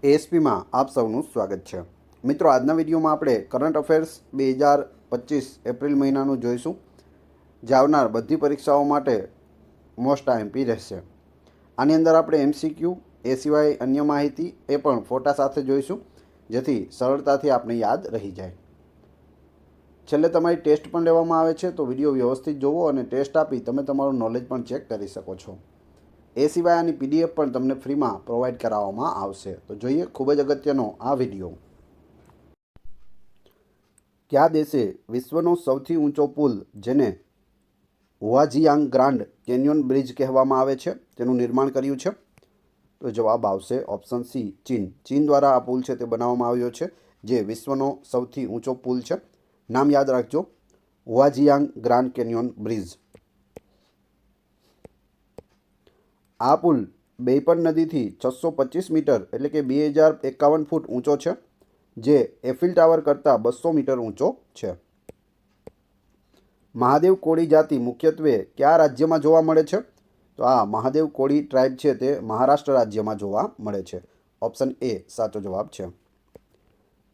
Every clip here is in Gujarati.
એએસપીમાં આપ સૌનું સ્વાગત છે. મિત્રો, આજના વિડીયોમાં આપણે કરંટ અફેર્સ 2025 એપ્રિલ મહિનાનું જોઈશું, જે આવનાર બધી પરીક્ષાઓ માટે મોસ્ટ આઈએમપી રહેશે. આની અંદર આપણે એમસીક્યુ, એ સિવાય અન્ય માહિતી એ પણ ફોટા સાથે જોઈશું, જેથી સરળતાથી આપણે યાદ રહી જાય. છેલ્લે તમારી ટેસ્ટ પણ લેવામાં આવે છે, તો વિડીયો વ્યવસ્થિત જોવો અને ટેસ્ટ આપી તમે તમારું નોલેજ પણ ચેક કરી શકો છો. એ સિવાય આની પીડીએફ પણ તમને ફ્રીમાં પ્રોવાઈડ કરાવવામાં આવશે. તો જોઈએ ખૂબ જ અગત્યનો આ વિડીયો. કયા દેશે વિશ્વનો સૌથી ઊંચો પુલ, જેને હુઆજિયાંગ ગ્રાન્ડ કેન્યોન બ્રિજ કહેવામાં આવે છે, તેનું નિર્માણ કર્યું છે? તો જવાબ આવશે ઓપ્શન સી, ચીન. ચીન દ્વારા આ પુલ છે તે બનાવવામાં આવ્યો છે, જે વિશ્વનો સૌથી ઊંચો પુલ છે. નામ યાદ રાખજો, હુઆજિયાંગ ગ્રાન્ડ કેન્યોન બ્રિજ. આ પુલ બેઇપર નદીથી 625 મીટર એટલે કે 2051 ફૂટ ઊંચો છે, જે એફિલ ટાવર કરતાં 200 મીટર ઊંચો છે. મહાદેવ કોળી જાતિ મુખ્યત્વે કયા રાજ્યમાં જોવા મળે છે? તો આ મહાદેવ કોળી ટ્રાઇબ છે તે મહારાષ્ટ્ર રાજ્યમાં જોવા મળે છે. ઓપ્શન એ સાચો જવાબ છે.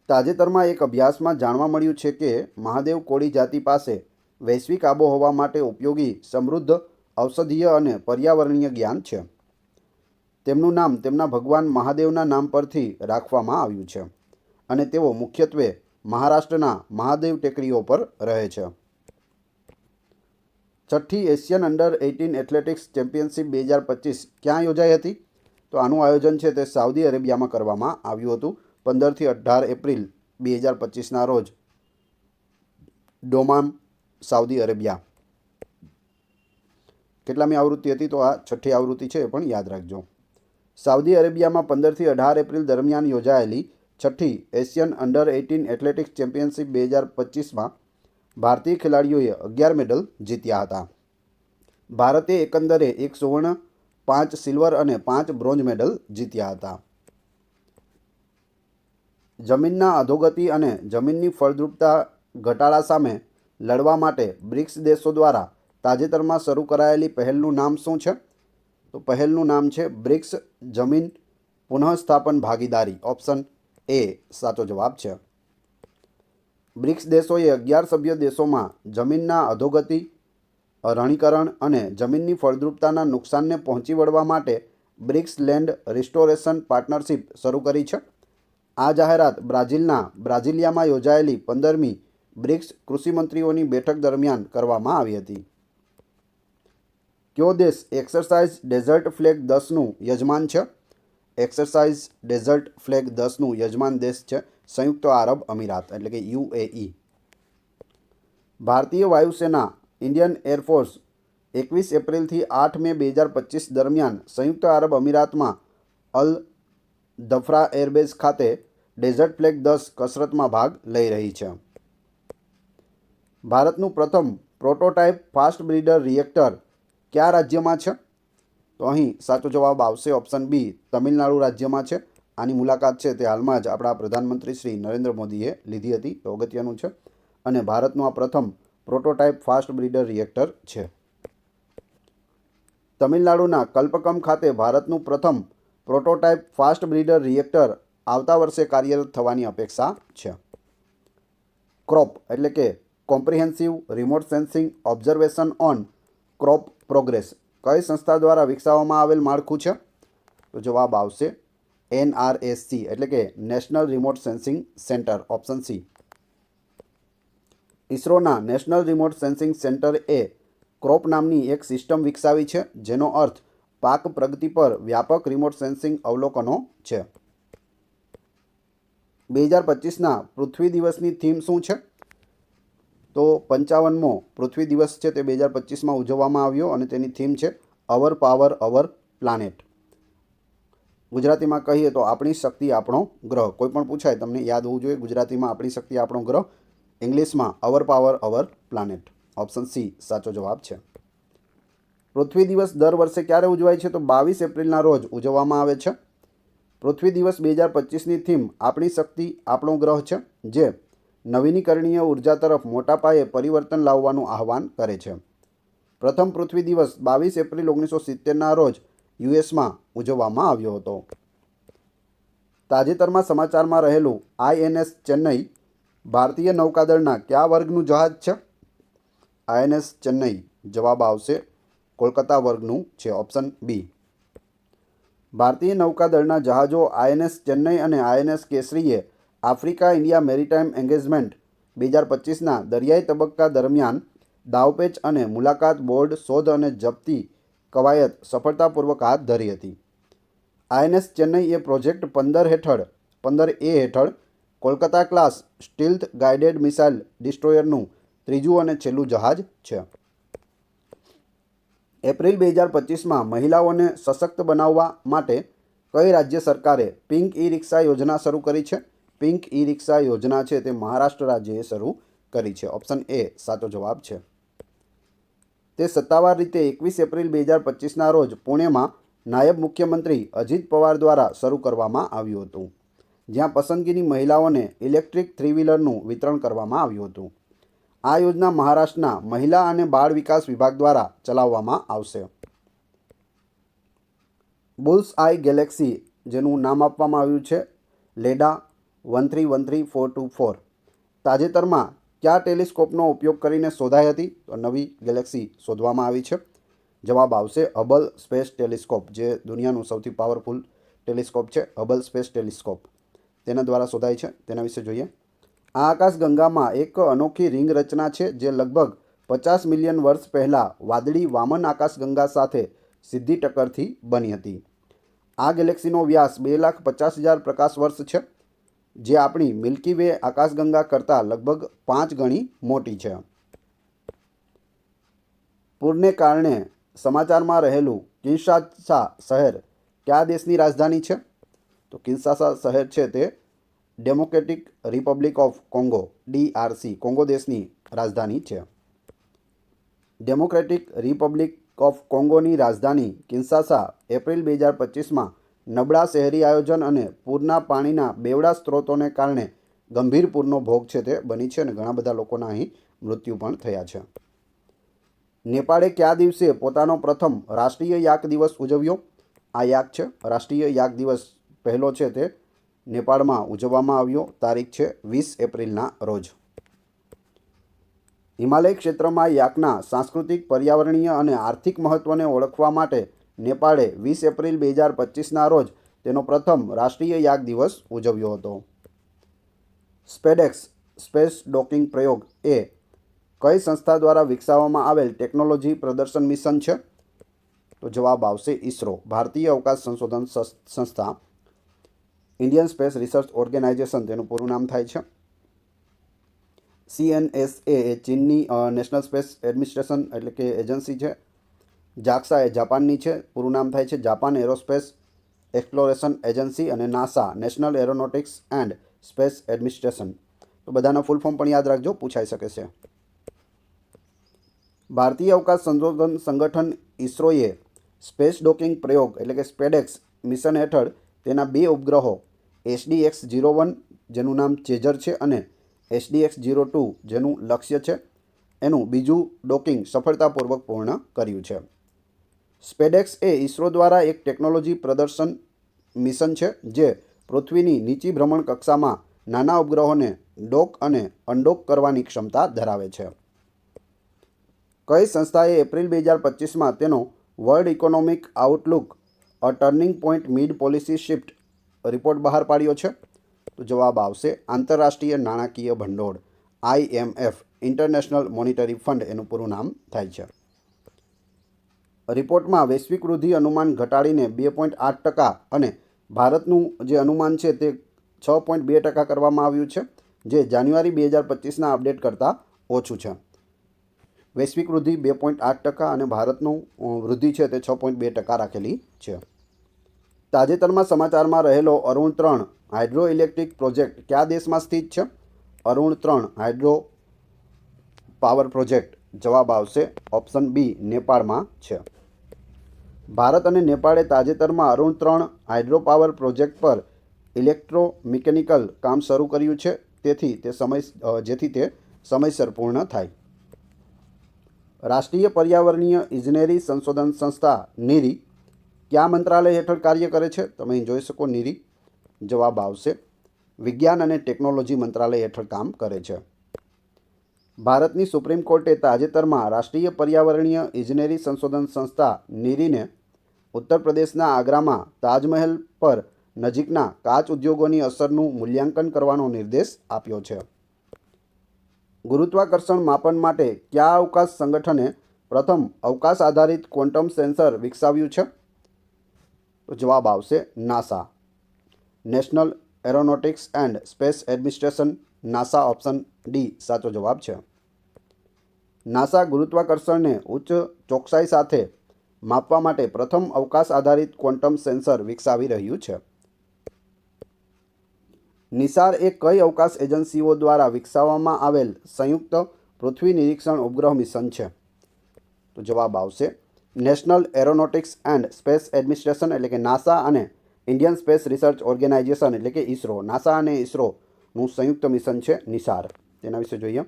તાજેતરમાં એક અભ્યાસમાં જાણવા મળ્યું છે કે મહાદેવ કોળી જાતિ પાસે વૈશ્વિક આબોહવા માટે ઉપયોગી સમૃદ્ધ ઔષધીય અને પર્યાવરણીય જ્ઞાન છે. તેમનું નામ તેમના ભગવાન મહાદેવના નામ પરથી રાખવામાં આવ્યું છે અને તેઓ મુખ્યત્વે મહારાષ્ટ્રના મહાદેવ ટેકરીઓ પર રહે છે. છઠ્ઠી એશિયન અંડર 18 એથ્લેટિક્સ ચેમ્પિયનશિપ 2025 ક્યાં યોજાઈ હતી? તો આનું આયોજન છે તે સાઉદી અરેબિયામાં કરવામાં આવ્યું હતું 15થી 18 એપ્રિલ 2025ના રોજ, ડોમામ, સાઉદી અરેબિયા. કેટલામી આવૃત્તિ હતી? તો આ છઠ્ઠી આવૃત્તિ છે, એ પણ યાદ રાખજો. સાઉદી અરેબિયામાં 15થી 18 એપ્રિલ દરમિયાન યોજાયેલી છઠ્ઠી એશિયન અંડર 18 એથ્લેટિક્સ ચેમ્પિયનશિપ 2025માં ભારતીય ખેલાડીઓએ 11 મેડલ જીત્યા હતા. ભારતે એકંદરે 1 સુવર્ણ, 5 સિલ્વર અને 5 બ્રોન્ઝ મેડલ જીત્યા હતા. જમીનના અધોગતિ અને જમીનની ફળદ્રુપતા ઘટાડા સામે લડવા માટે બ્રિક્સ દેશો દ્વારા તાજેતરમાં શરૂ કરાયેલી પહેલનું નામ શું છે? તો પહેલનું નામ છે બ્રિક્સ જમીન પુનઃસ્થાપન ભાગીદારી. ઓપ્શન એ સાચો જવાબ છે. બ્રિક્સ દેશોએ 11 સભ્ય દેશોમાં જમીનના અધોગતિ, રણીકરણ અને જમીનની ફળદ્રુપતાના નુકસાનને પહોંચી વળવા માટે બ્રિક્સ લેન્ડ રિસ્ટોરેશન પાર્ટનરશિપ શરૂ કરી છે. આ જાહેરાત બ્રાઝિલિયામાં યોજાયેલી 15મી બ્રિક્સ કૃષિમંત્રીઓની બેઠક દરમિયાન કરવામાં આવી હતી. કયો દેશ એક્સરસાઇઝ ડેઝર્ટ ફ્લેગ 10નું યજમાન છે? એક્સરસાઇઝ ડેઝર્ટ ફ્લેગ 10નું યજમાન દેશ છે સંયુક્ત આરબ અમીરાત એટલે કે યુએઈ. ભારતીય વાયુસેના ઇન્ડિયન એરફોર્સ 21 એપ્રિલથી 8 મે 2025 દરમિયાન સંયુક્ત આરબ અમીરાતમાં અલ ધફ્રા એરબેઝ ખાતે ડેઝર્ટ ફ્લેગ 10 કસરતમાં ભાગ લઈ રહી છે. ભારતનું પ્રથમ પ્રોટોટાઇપ ફાસ્ટ બ્રીડર રિએક્ટર કયા રાજ્યમાં છે? તો અહીં સાચો જવાબ આવશે ઓપ્શન બી, તમિલનાડુ રાજ્યમાં છે. આની મુલાકાત છે તે હાલમાં જ આપણા પ્રધાનમંત્રી શ્રી નરેન્દ્ર મોદીએ લીધી હતી, તો અગત્યનું છે. અને ભારતનું આ પ્રથમ પ્રોટોટાઇપ ફાસ્ટ બ્રીડર રિએક્ટર છે. તમિલનાડુના કલ્પકમ ખાતે ભારતનું પ્રથમ પ્રોટોટાઇપ ફાસ્ટ બ્રીડર રિએક્ટર આવતા વર્ષે કાર્યરત થવાની અપેક્ષા છે. ક્રોપ એટલે કે comprehensive remote sensing observation on crop progress કઈ સંસ્થા દ્વારા વિકસાવવામાં આવેલ માળખું છે? તો જવાબ આવશે NRSC એટલે કે national remote sensing centre. Option C. ઇસરોના નેશનલ રિમોટ સેન્સિંગ સેન્ટરે ક્રોપ નામની એક સિસ્ટમ વિકસાવી છે, જેનો અર્થ પાક પ્રગતિ પર વ્યાપક રિમોટ સેન્સિંગ અવલોકનો છે. 2025ના પૃથ્વી દિવસની થીમ શું છે? તો 55મો પૃથ્વી દિવસ છે તે 2025માં ઉજવવામાં આવ્યો અને તેની થીમ છે અવર પાવર અવર પ્લાનેટ. ગુજરાતીમાં કહીએ તો આપણી શક્તિ આપણો ગ્રહ. કોઈ પણ પૂછાય તમને યાદ હોવું જોઈએ, ગુજરાતીમાં આપણી શક્તિ આપણો ગ્રહ, ઇંગ્લિશમાં અવર પાવર અવર પ્લાનેટ. ઓપ્શન સી સાચો જવાબ છે. પૃથ્વી દિવસ દર વર્ષે ક્યારે ઉજવાય છે? તો 22 એપ્રિલના રોજ ઉજવવામાં આવે છે. પૃથ્વી દિવસ 2025ની થીમ આપણી શક્તિ આપણો ગ્રહ છે, જે નવીનીકરણીય ઉર્જા તરફ મોટા પાયે પરિવર્તન લાવવાનું આહ્વાન કરે છે. પ્રથમ પૃથ્વી દિવસ 22 એપ્રિલ 1970ના રોજ યુએસમાં ઉજવવામાં આવ્યો હતો. તાજેતરમાં સમાચારમાં રહેલું INS ચેન્નઈ ભારતીય નૌકાદળના કયા વર્ગનું જહાજ છે? INS ચેન્નઈ જવાબ આવશે કોલકાતા વર્ગનું છે, ઓપ્શન બી. ભારતીય નૌકાદળના જહાજો INS ચેન્નઈ અને INS કેસરીએ આફ્રિકા ઇન્ડિયા મેરીટાઈમ એન્ગેજમેન્ટ 2025ના દરિયાઈ તબક્કા દરમિયાન દાવપેચ અને મુલાકાત બોર્ડ શોધ અને જપ્તી કવાયત સફળતાપૂર્વક હાથ ધરી હતી. INS ચેન્નઈ એ પ્રોજેક્ટ 15A હેઠળ Kolkata class stealth guided missile ડિસ્ટ્રોયરનું ત્રીજું અને છેલ્લું જહાજ છે. એપ્રિલ 2025માં મહિલાઓને સશક્ત બનાવવા માટે કઈ રાજ્ય સરકારે પિંક ઈ-રિક્ષા યોજના શરૂ કરી છે? પિંક ઈ-રિક્ષા યોજના છે તે મહારાષ્ટ્ર રાજ્યએ શરૂ કરી છે. ઓપ્શન એ સાચો જવાબ છે. તે સત્તાવાર રીતે 21 એપ્રિલ 2025ના રોજ પુણેમાં નાયબ મુખ્યમંત્રી અજીત પવાર દ્વારા શરૂ કરવામાં આવ્યું હતું, જ્યાં પસંદગીની મહિલાઓને ઇલેક્ટ્રિક થ્રી વ્હીલરનું વિતરણ કરવામાં આવ્યું હતું. આ યોજના મહારાષ્ટ્રના મહિલા અને બાળ વિકાસ વિભાગ દ્વારા ચલાવવામાં આવશે. બુલ્સ આઈ ગેલેક્સી, જેનું નામ આપવામાં આવ્યું છે લેડા 1313424, તાજેતરમાં કયા ટેલિસ્કોપનો ઉપયોગ કરીને શોધાઈ હતી? તો નવી ગેલેક્સી શોધવામાં આવી છે. જવાબ આવશે હબલ સ્પેસ ટેલિસ્કોપ, જે દુનિયાનું સૌથી પાવરફુલ ટેલિસ્કોપ છે. હબલ સ્પેસ ટેલિસ્કોપ તેના દ્વારા શોધાય છે. તેના વિશે જોઈએ. આ આકાશગંગામાં એક અનોખી રિંગ રચના છે જે લગભગ 50 મિલિયન વર્ષ પહેલાં વાદળી વામન આકાશગંગા સાથે સીધી ટક્કરથી બની હતી. આ ગેલેક્સીનો વ્યાસ 2,50,000 પ્રકાશ વર્ષ છે, જે આપણી મિલ્કી વે આકાશગંગા કરતાં લગભગ 5 ગણી મોટી છે. પૂરને કારણે સમાચારમાં રહેલું કિન્શાસા શહેર કયા દેશની રાજધાની છે? તો કિન્શાસા શહેર છે તે democratic Republic of Congo DRC Congo દેશની રાજધાની છે. ડેમોક્રેટિક રિપબ્લિક ઓફ કોંગોની રાજધાની કિન્શાસા એપ્રિલ 2025માં નબળા શહેરી આયોજન અને પૂરના પાણીના બેવડા સ્ત્રોતોને કારણે ગંભીર પૂરનો ભોગ છે તે બની છે અને ઘણા બધા લોકોના અહીં મૃત્યુ પણ થયા છે. નેપાળે કયા દિવસે પોતાનો પ્રથમ રાષ્ટ્રીય યાક દિવસ ઉજવ્યો? આ યાક છે રાષ્ટ્રીય યાક દિવસ પહેલો છે તે નેપાળમાં ઉજવવામાં આવ્યો. તારીખ છે 20 એપ્રિલના રોજ. હિમાલય ક્ષેત્રમાં યાકના સાંસ્કૃતિક, પર્યાવરણીય અને આર્થિક મહત્ત્વને ઓળખવા માટે નેપાળે 20 એપ્રિલ 2025ના રોજ તેનો પ્રથમ રાષ્ટ્રીય યાક દિવસ ઉજવ્યો હતો. સ્પેડેક્સ સ્પેસ ડોકિંગ પ્રયોગ એ કઈ સંસ્થા દ્વારા વિકસાવવામાં આવેલ ટેકનોલોજી પ્રદર્શન મિશન છે? તો જવાબ આવશે ISRO, ભારતીય અવકાશ સંશોધન સંસ્થા. ઇન્ડિયન સ્પેસ રિસર્ચ ઓર્ગેનાઇઝેશન તેનું પૂરું નામ થાય છે. CNSA એ ચીનની નેશનલ સ્પેસ એડમિનિસ્ટ્રેશન એટલે કે એજન્સી છે. JAXA એ જાપાનની છે, પૂરું નામ થાય છે જાપાન એરોસ્પેસ એક્સપ્લોરેશન એજન્સી. અને NASA national aeronautics and space administration. તો બધાના ફૂલ ફોર્મ પણ યાદ રાખજો, પૂછાઈ શકે છે. ભારતીય અવકાશ સંશોધન સંગઠન ISROએ સ્પેસ ડોકિંગ પ્રયોગ એટલે કે સ્પેડેક્સ મિશન હેઠળ તેના 2 ઉપગ્રહો SDX-01 જેનું નામ ચેઝર છે અને SDX-02 જેનું લક્ષ્ય છે, એનું બીજું ડોકિંગ સફળતાપૂર્વક પૂર્ણ કર્યું છે. સ્પેડેક્સ એ ISRO દ્વારા એક ટેકનોલોજી પ્રદર્શન મિશન છે જે પૃથ્વીની નીચી ભ્રમણ કક્ષામાં નાના ઉપગ્રહોને ડોક અને અનડોક કરવાની ક્ષમતા ધરાવે છે. કઈ સંસ્થાએ એપ્રિલ 2025માં તેનો World Economic Outlook a turning point mid policy shift report બહાર પાડ્યો છે? તો જવાબ આવશે આંતરરાષ્ટ્રીય નાણાકીય ભંડોળ IMF, ઇન્ટરનેશનલ મોનિટરી ફંડ એનું પૂરું નામ થાય છે. રિપોર્ટમાં વૈશ્વિક વૃદ્ધિ અનુમાન ઘટાડીને 2.8% અને ભારતનું જે અનુમાન છે તે 6.2% કરવામાં આવ્યું છે, જે જાન્યુઆરી 2025ના અપડેટ કરતાં ઓછું છે. વૈશ્વિક વૃદ્ધિ 2.8% અને ભારતનું વૃદ્ધિ છે તે 6.2% રાખેલી છે. તાજેતરમાં સમાચારમાં રહેલો અરુણ 3 હાઇડ્રો ઇલેક્ટ્રિક પ્રોજેક્ટ કયા દેશમાં સ્થિત છે? અરુણ 3 હાઇડ્રો પાવર પ્રોજેક્ટ જવાબ આવશે ઓપ્શન બી, નેપાળમાં છે. ભારત અને નેપાળે તાજેતરમાં અરુણ 3 હાઇડ્રો પાવર પ્રોજેક્ટ પર ઇલેક્ટ્રોમિકેનિકલ કામ શરૂ કર્યું છે, જેથી તે સમયસર પૂર્ણ થાય. રાષ્ટ્રીય પર્યાવરણીય ઇજનેરી સંશોધન સંસ્થા NIRI કયા મંત્રાલય હેઠળ કાર્ય કરે છે? તમે અહીં જોઈ શકો NIRI જવાબ આવશે વિજ્ઞાન અને ટેકનોલોજી મંત્રાલય હેઠળ કામ કરે છે. ભારતની સુપ્રીમ કોર્ટે તાજેતરમાં રાષ્ટ્રીય પર્યાવરણીય ઇજનેરી સંશોધન સંસ્થા નીરીને ઉત્તર પ્રદેશના આગ્રામાં તાજમહેલ પર નજીકના કાચ ઉદ્યોગોની અસરનું મૂલ્યાંકન કરવાનો નિર્દેશ આપ્યો છે. ગુરુત્વાકર્ષણ માપન માટે કયા અવકાશ સંગઠને પ્રથમ અવકાશ આધારિત ક્વોન્ટમ સેન્સર વિકસાવ્યું છે? તો જવાબ આવશે NASA, national aeronautics and space administration, NASA. Option D સાચો જવાબ છે. નાસા ગુરુત્વાકર્ષણને ઉચ્ચ ચોકસાઈ સાથે માપવા માટે પ્રથમ અવકાશ આધારિત ક્વોન્ટમ સેન્સર વિકસાવી રહ્યું છે. નિસાર એ કઈ અવકાશ એજન્સીઓ દ્વારા વિકસાવવામાં આવેલ સંયુક્ત પૃથ્વી નિરીક્ષણ ઉપગ્રહ મિશન છે? તો જવાબ આવશે national aeronautics and space administration એટલે કે નાસા અને ઇન્ડિયન સ્પેસ રિસર્ચ ઓર્ગેનાઇઝેશન એટલે કે ઇસરો. નાસા અને ઇસરોનું સંયુક્ત મિશન છે નિસાર. તેના વિશે જોઈએ.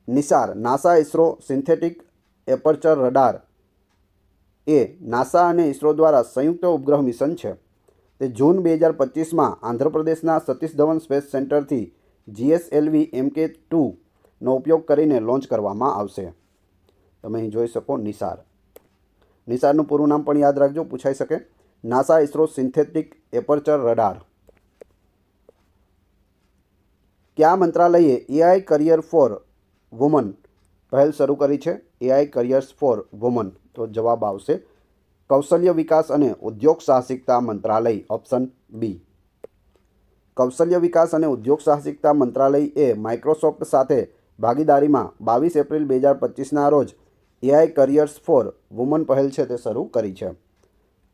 NISAR NASA ISRO synthetic aperture radar એ નાસા અને ઇસરો દ્વારા સંયુક્ત ઉપગ્રહ મિશન છે. તે જૂન 2025માં આંધ્રપ્રદેશના સતીશ ધવન સ્પેસ સેન્ટરથી GSLV MK2નો ઉપયોગ કરીને લોન્ચ કરવામાં આવશે. તમે અહીં જોઈ શકો નિસાર. નિસારનું પૂરું નામ પણ યાદ રાખજો, પૂછાઈ શકે. NASA ISRO synthetic aperture radar. કયા મંત્રાલયે AI કરિયર ફોર વુમન પહેલ શરૂ કરી છે? AI careers for woman. તો જવાબ આવશે કૌશલ્ય વિકાસ અને ઉદ્યોગ સાહસિકતા મંત્રાલય. Option B. કૌશલ્ય વિકાસ અને ઉદ્યોગ સાહસિકતા મંત્રાલય એ માઇક્રોસોફ્ટ સાથે ભાગીદારીમાં 22 એપ્રિલ 2025ના રોજ AI કરિયર્સ ફોર વુમન પહેલ છે તે શરૂ કરી છે.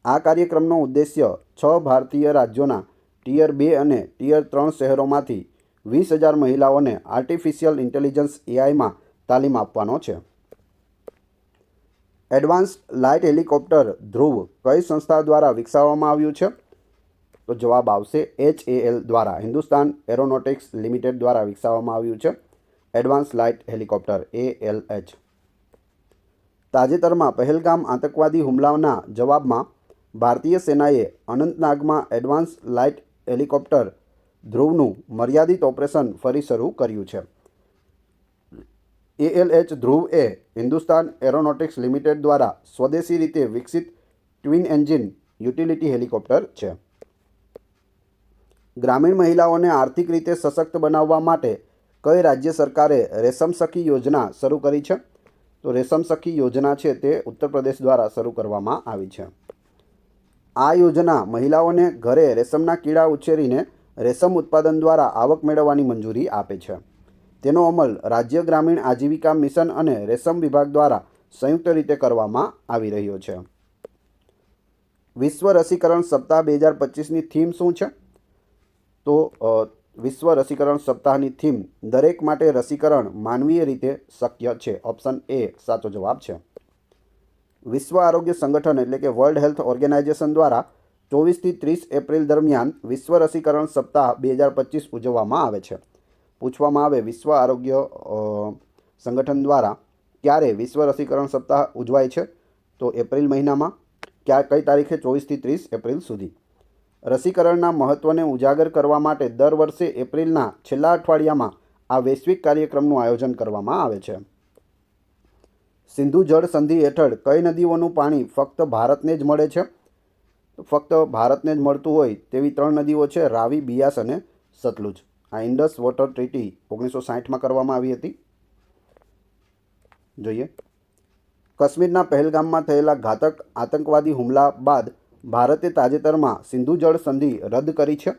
આ કાર્યક્રમનો ઉદ્દેશ્ય 6 ભારતીય રાજ્યોના ટિયર 2 અને ટિયર 3 શહેરોમાંથી 20,000 મહિલાઓને આર્ટિફિશિયલ ઇન્ટેલિજન્સ AIમાં તાલીમ આપવાનો છે. એડવાન્સ લાઇટ હેલિકોપ્ટર ધ્રુવ કઈ સંસ્થા દ્વારા વિકસાવવામાં આવ્યું છે? તો જવાબ આવશે HAL દ્વારા, હિન્દુસ્તાન એરોનોટિક્સ લિમિટેડ દ્વારા વિકસાવવામાં આવ્યું છે એડવાન્સ લાઇટ હેલિકોપ્ટર ALH. તાજેતરમાં પહેલગામ આતંકવાદી હુમલાના જવાબમાં ભારતીય સેનાએ અનંતનાગમાં એડવાન્સ લાઇટ હેલિકોપ્ટર ધ્રુવનું મર્યાદિત ઓપરેશન ફરી શરૂ કર્યું છે. ALH ધ્રુવ એ હિન્દુસ્તાન એરોનોટિક્સ લિમિટેડ દ્વારા સ્વદેશી રીતે વિકસિત ટ્વિન એન્જિન યુટિલિટી હેલિકોપ્ટર છે. ગ્રામીણ મહિલાઓને આર્થિક રીતે સશક્ત બનાવવા માટે કઈ રાજ્ય સરકારે રેશમ સખી યોજના શરૂ કરી છે? તો રેશમ સખી યોજના છે તે ઉત્તર પ્રદેશ દ્વારા શરૂ કરવામાં આવી છે. આ યોજના મહિલાઓને ઘરે રેશમના કીડા ઉછેરીને રેશમ ઉત્પાદન દ્વારા આવક મેળવવાની મંજૂરી આપે છે. તેનો અમલ રાજ્ય ગ્રામીણ આજીવિકા મિશન અને રેશમ વિભાગ દ્વારા સંયુક્ત રીતે કરવામાં આવી રહ્યો છે. વિશ્વ રસીકરણ સપ્તાહ 2025ની થીમ શું છે? તો વિશ્વ રસીકરણ સપ્તાહની થીમ દરેક માટે રસીકરણ માનવીય રીતે શક્ય છે. ઓપ્શન એ સાચો જવાબ છે. વિશ્વ આરોગ્ય સંગઠન એટલે કે વર્લ્ડ હેલ્થ ઓર્ગેનાઇઝેશન દ્વારા 24થી 30 એપ્રિલ દરમિયાન વિશ્વ રસીકરણ સપ્તાહ 2025 ઉજવવામાં આવે છે. પૂછવામાં આવે વિશ્વ આરોગ્ય સંગઠન દ્વારા ક્યારે વિશ્વ રસીકરણ સપ્તાહ ઉજવાય છે? તો એપ્રિલ મહિનામાં. કઈ તારીખે? 24થી 30 એપ્રિલ સુધી. રસીકરણના મહત્ત્વને ઉજાગર કરવા માટે દર વર્ષે એપ્રિલના છેલ્લા અઠવાડિયામાં આ વૈશ્વિક કાર્યક્રમનું આયોજન કરવામાં આવે છે. સિંધુ જળ સંધિ હેઠળ કઈ નદીઓનું પાણી ફક્ત ભારતને જ મળે છે? ફક્ત ભારતને જ મળતું હોય તેવી 3 નદીઓ છે, રાવી, બિયાસ અને સતલુજ. આ ઇન્ડસ વોટર ટ્રીટી 1960માં કરવામાં આવી હતી. જોઈએ. કાશ્મીરના પહેલગામમાં થયેલા ઘાતક આતંકવાદી હુમલા બાદ ભારતે તાજેતરમાં સિંધુ જળ સંધિ રદ કરી છે.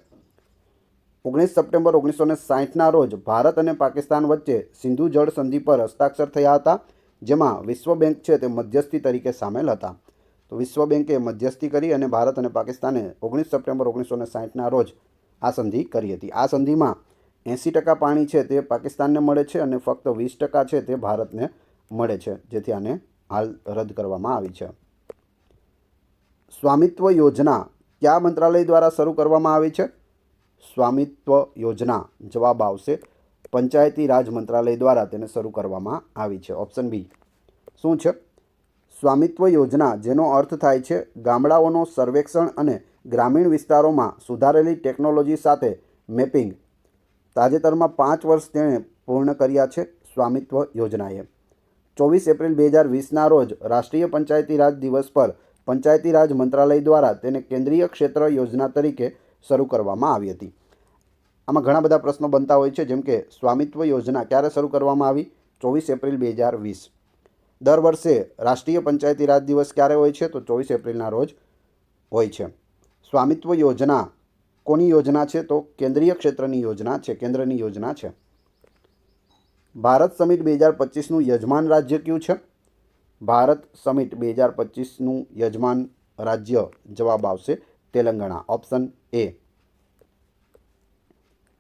19 સપ્ટેમ્બર 1960ના રોજ ભારત અને પાકિસ્તાન વચ્ચે સિંધુ જળ સંધિ પર હસ્તાક્ષર થયા હતા, જેમાં વિશ્વ બેંક છે તે મધ્યસ્થી તરીકે સામેલ હતા. તો વિશ્વ બેંકે મધ્યસ્થી કરી અને ભારત અને પાકિસ્તાને 19 સપ્ટેમ્બર 1960ના રોજ આ સંધિ કરી હતી. આ સંધિમાં 80% પાણી છે તે પાકિસ્તાનને મળે છે અને ફક્ત 20% છે તે ભારતને મળે છે, જેથી આને હાલ રદ કરવામાં આવી છે. સ્વામિત્વ યોજના કયા મંત્રાલય દ્વારા શરૂ કરવામાં આવી છે? સ્વામિત્વ યોજના જવાબ આવશે પંચાયતી રાજ મંત્રાલય દ્વારા તેને શરૂ કરવામાં આવી છે. Option B. શું છે? સ્વામિત્વ યોજના, જેનો અર્થ થાય છે ગામડાઓનો સર્વેક્ષણ અને ગ્રામીણ વિસ્તારોમાં સુધારેલી ટેકનોલોજી સાથે મેપિંગ. તાજેતરમાં 5 વર્ષ તેણે પૂર્ણ કર્યા છે સ્વામિત્વ યોજનાએ. 24 એપ્રિલ 2020ના રોજ રાષ્ટ્રીય પંચાયતી રાજ દિવસ પર પંચાયતી રાજ મંત્રાલય દ્વારા તેને કેન્દ્રીય ક્ષેત્ર યોજના તરીકે શરૂ કરવામાં આવી હતી. આમાં ઘણા બધા પ્રશ્નો બનતા હોય છે, જેમ કે સ્વામિત્વ યોજના ક્યારે શરૂ કરવામાં આવી? 24 એપ્રિલ 2020. દર વર્ષે રાષ્ટ્રીય પંચાયતી રાજ દિવસ ક્યારે હોય છે? તો 24 એપ્રિલના રોજ હોય છે. સ્વામિત્વ યોજના કોની યોજના છે? તો કેન્દ્રીય ક્ષેત્રની યોજના છે, કેન્દ્રની યોજના છે. ભારત સમિટ 2025નું યજમાન રાજ્ય કયું છે? ભારત સમિટ 2025નું યજમાન રાજ્ય જવાબ આવશે Telangana, option A.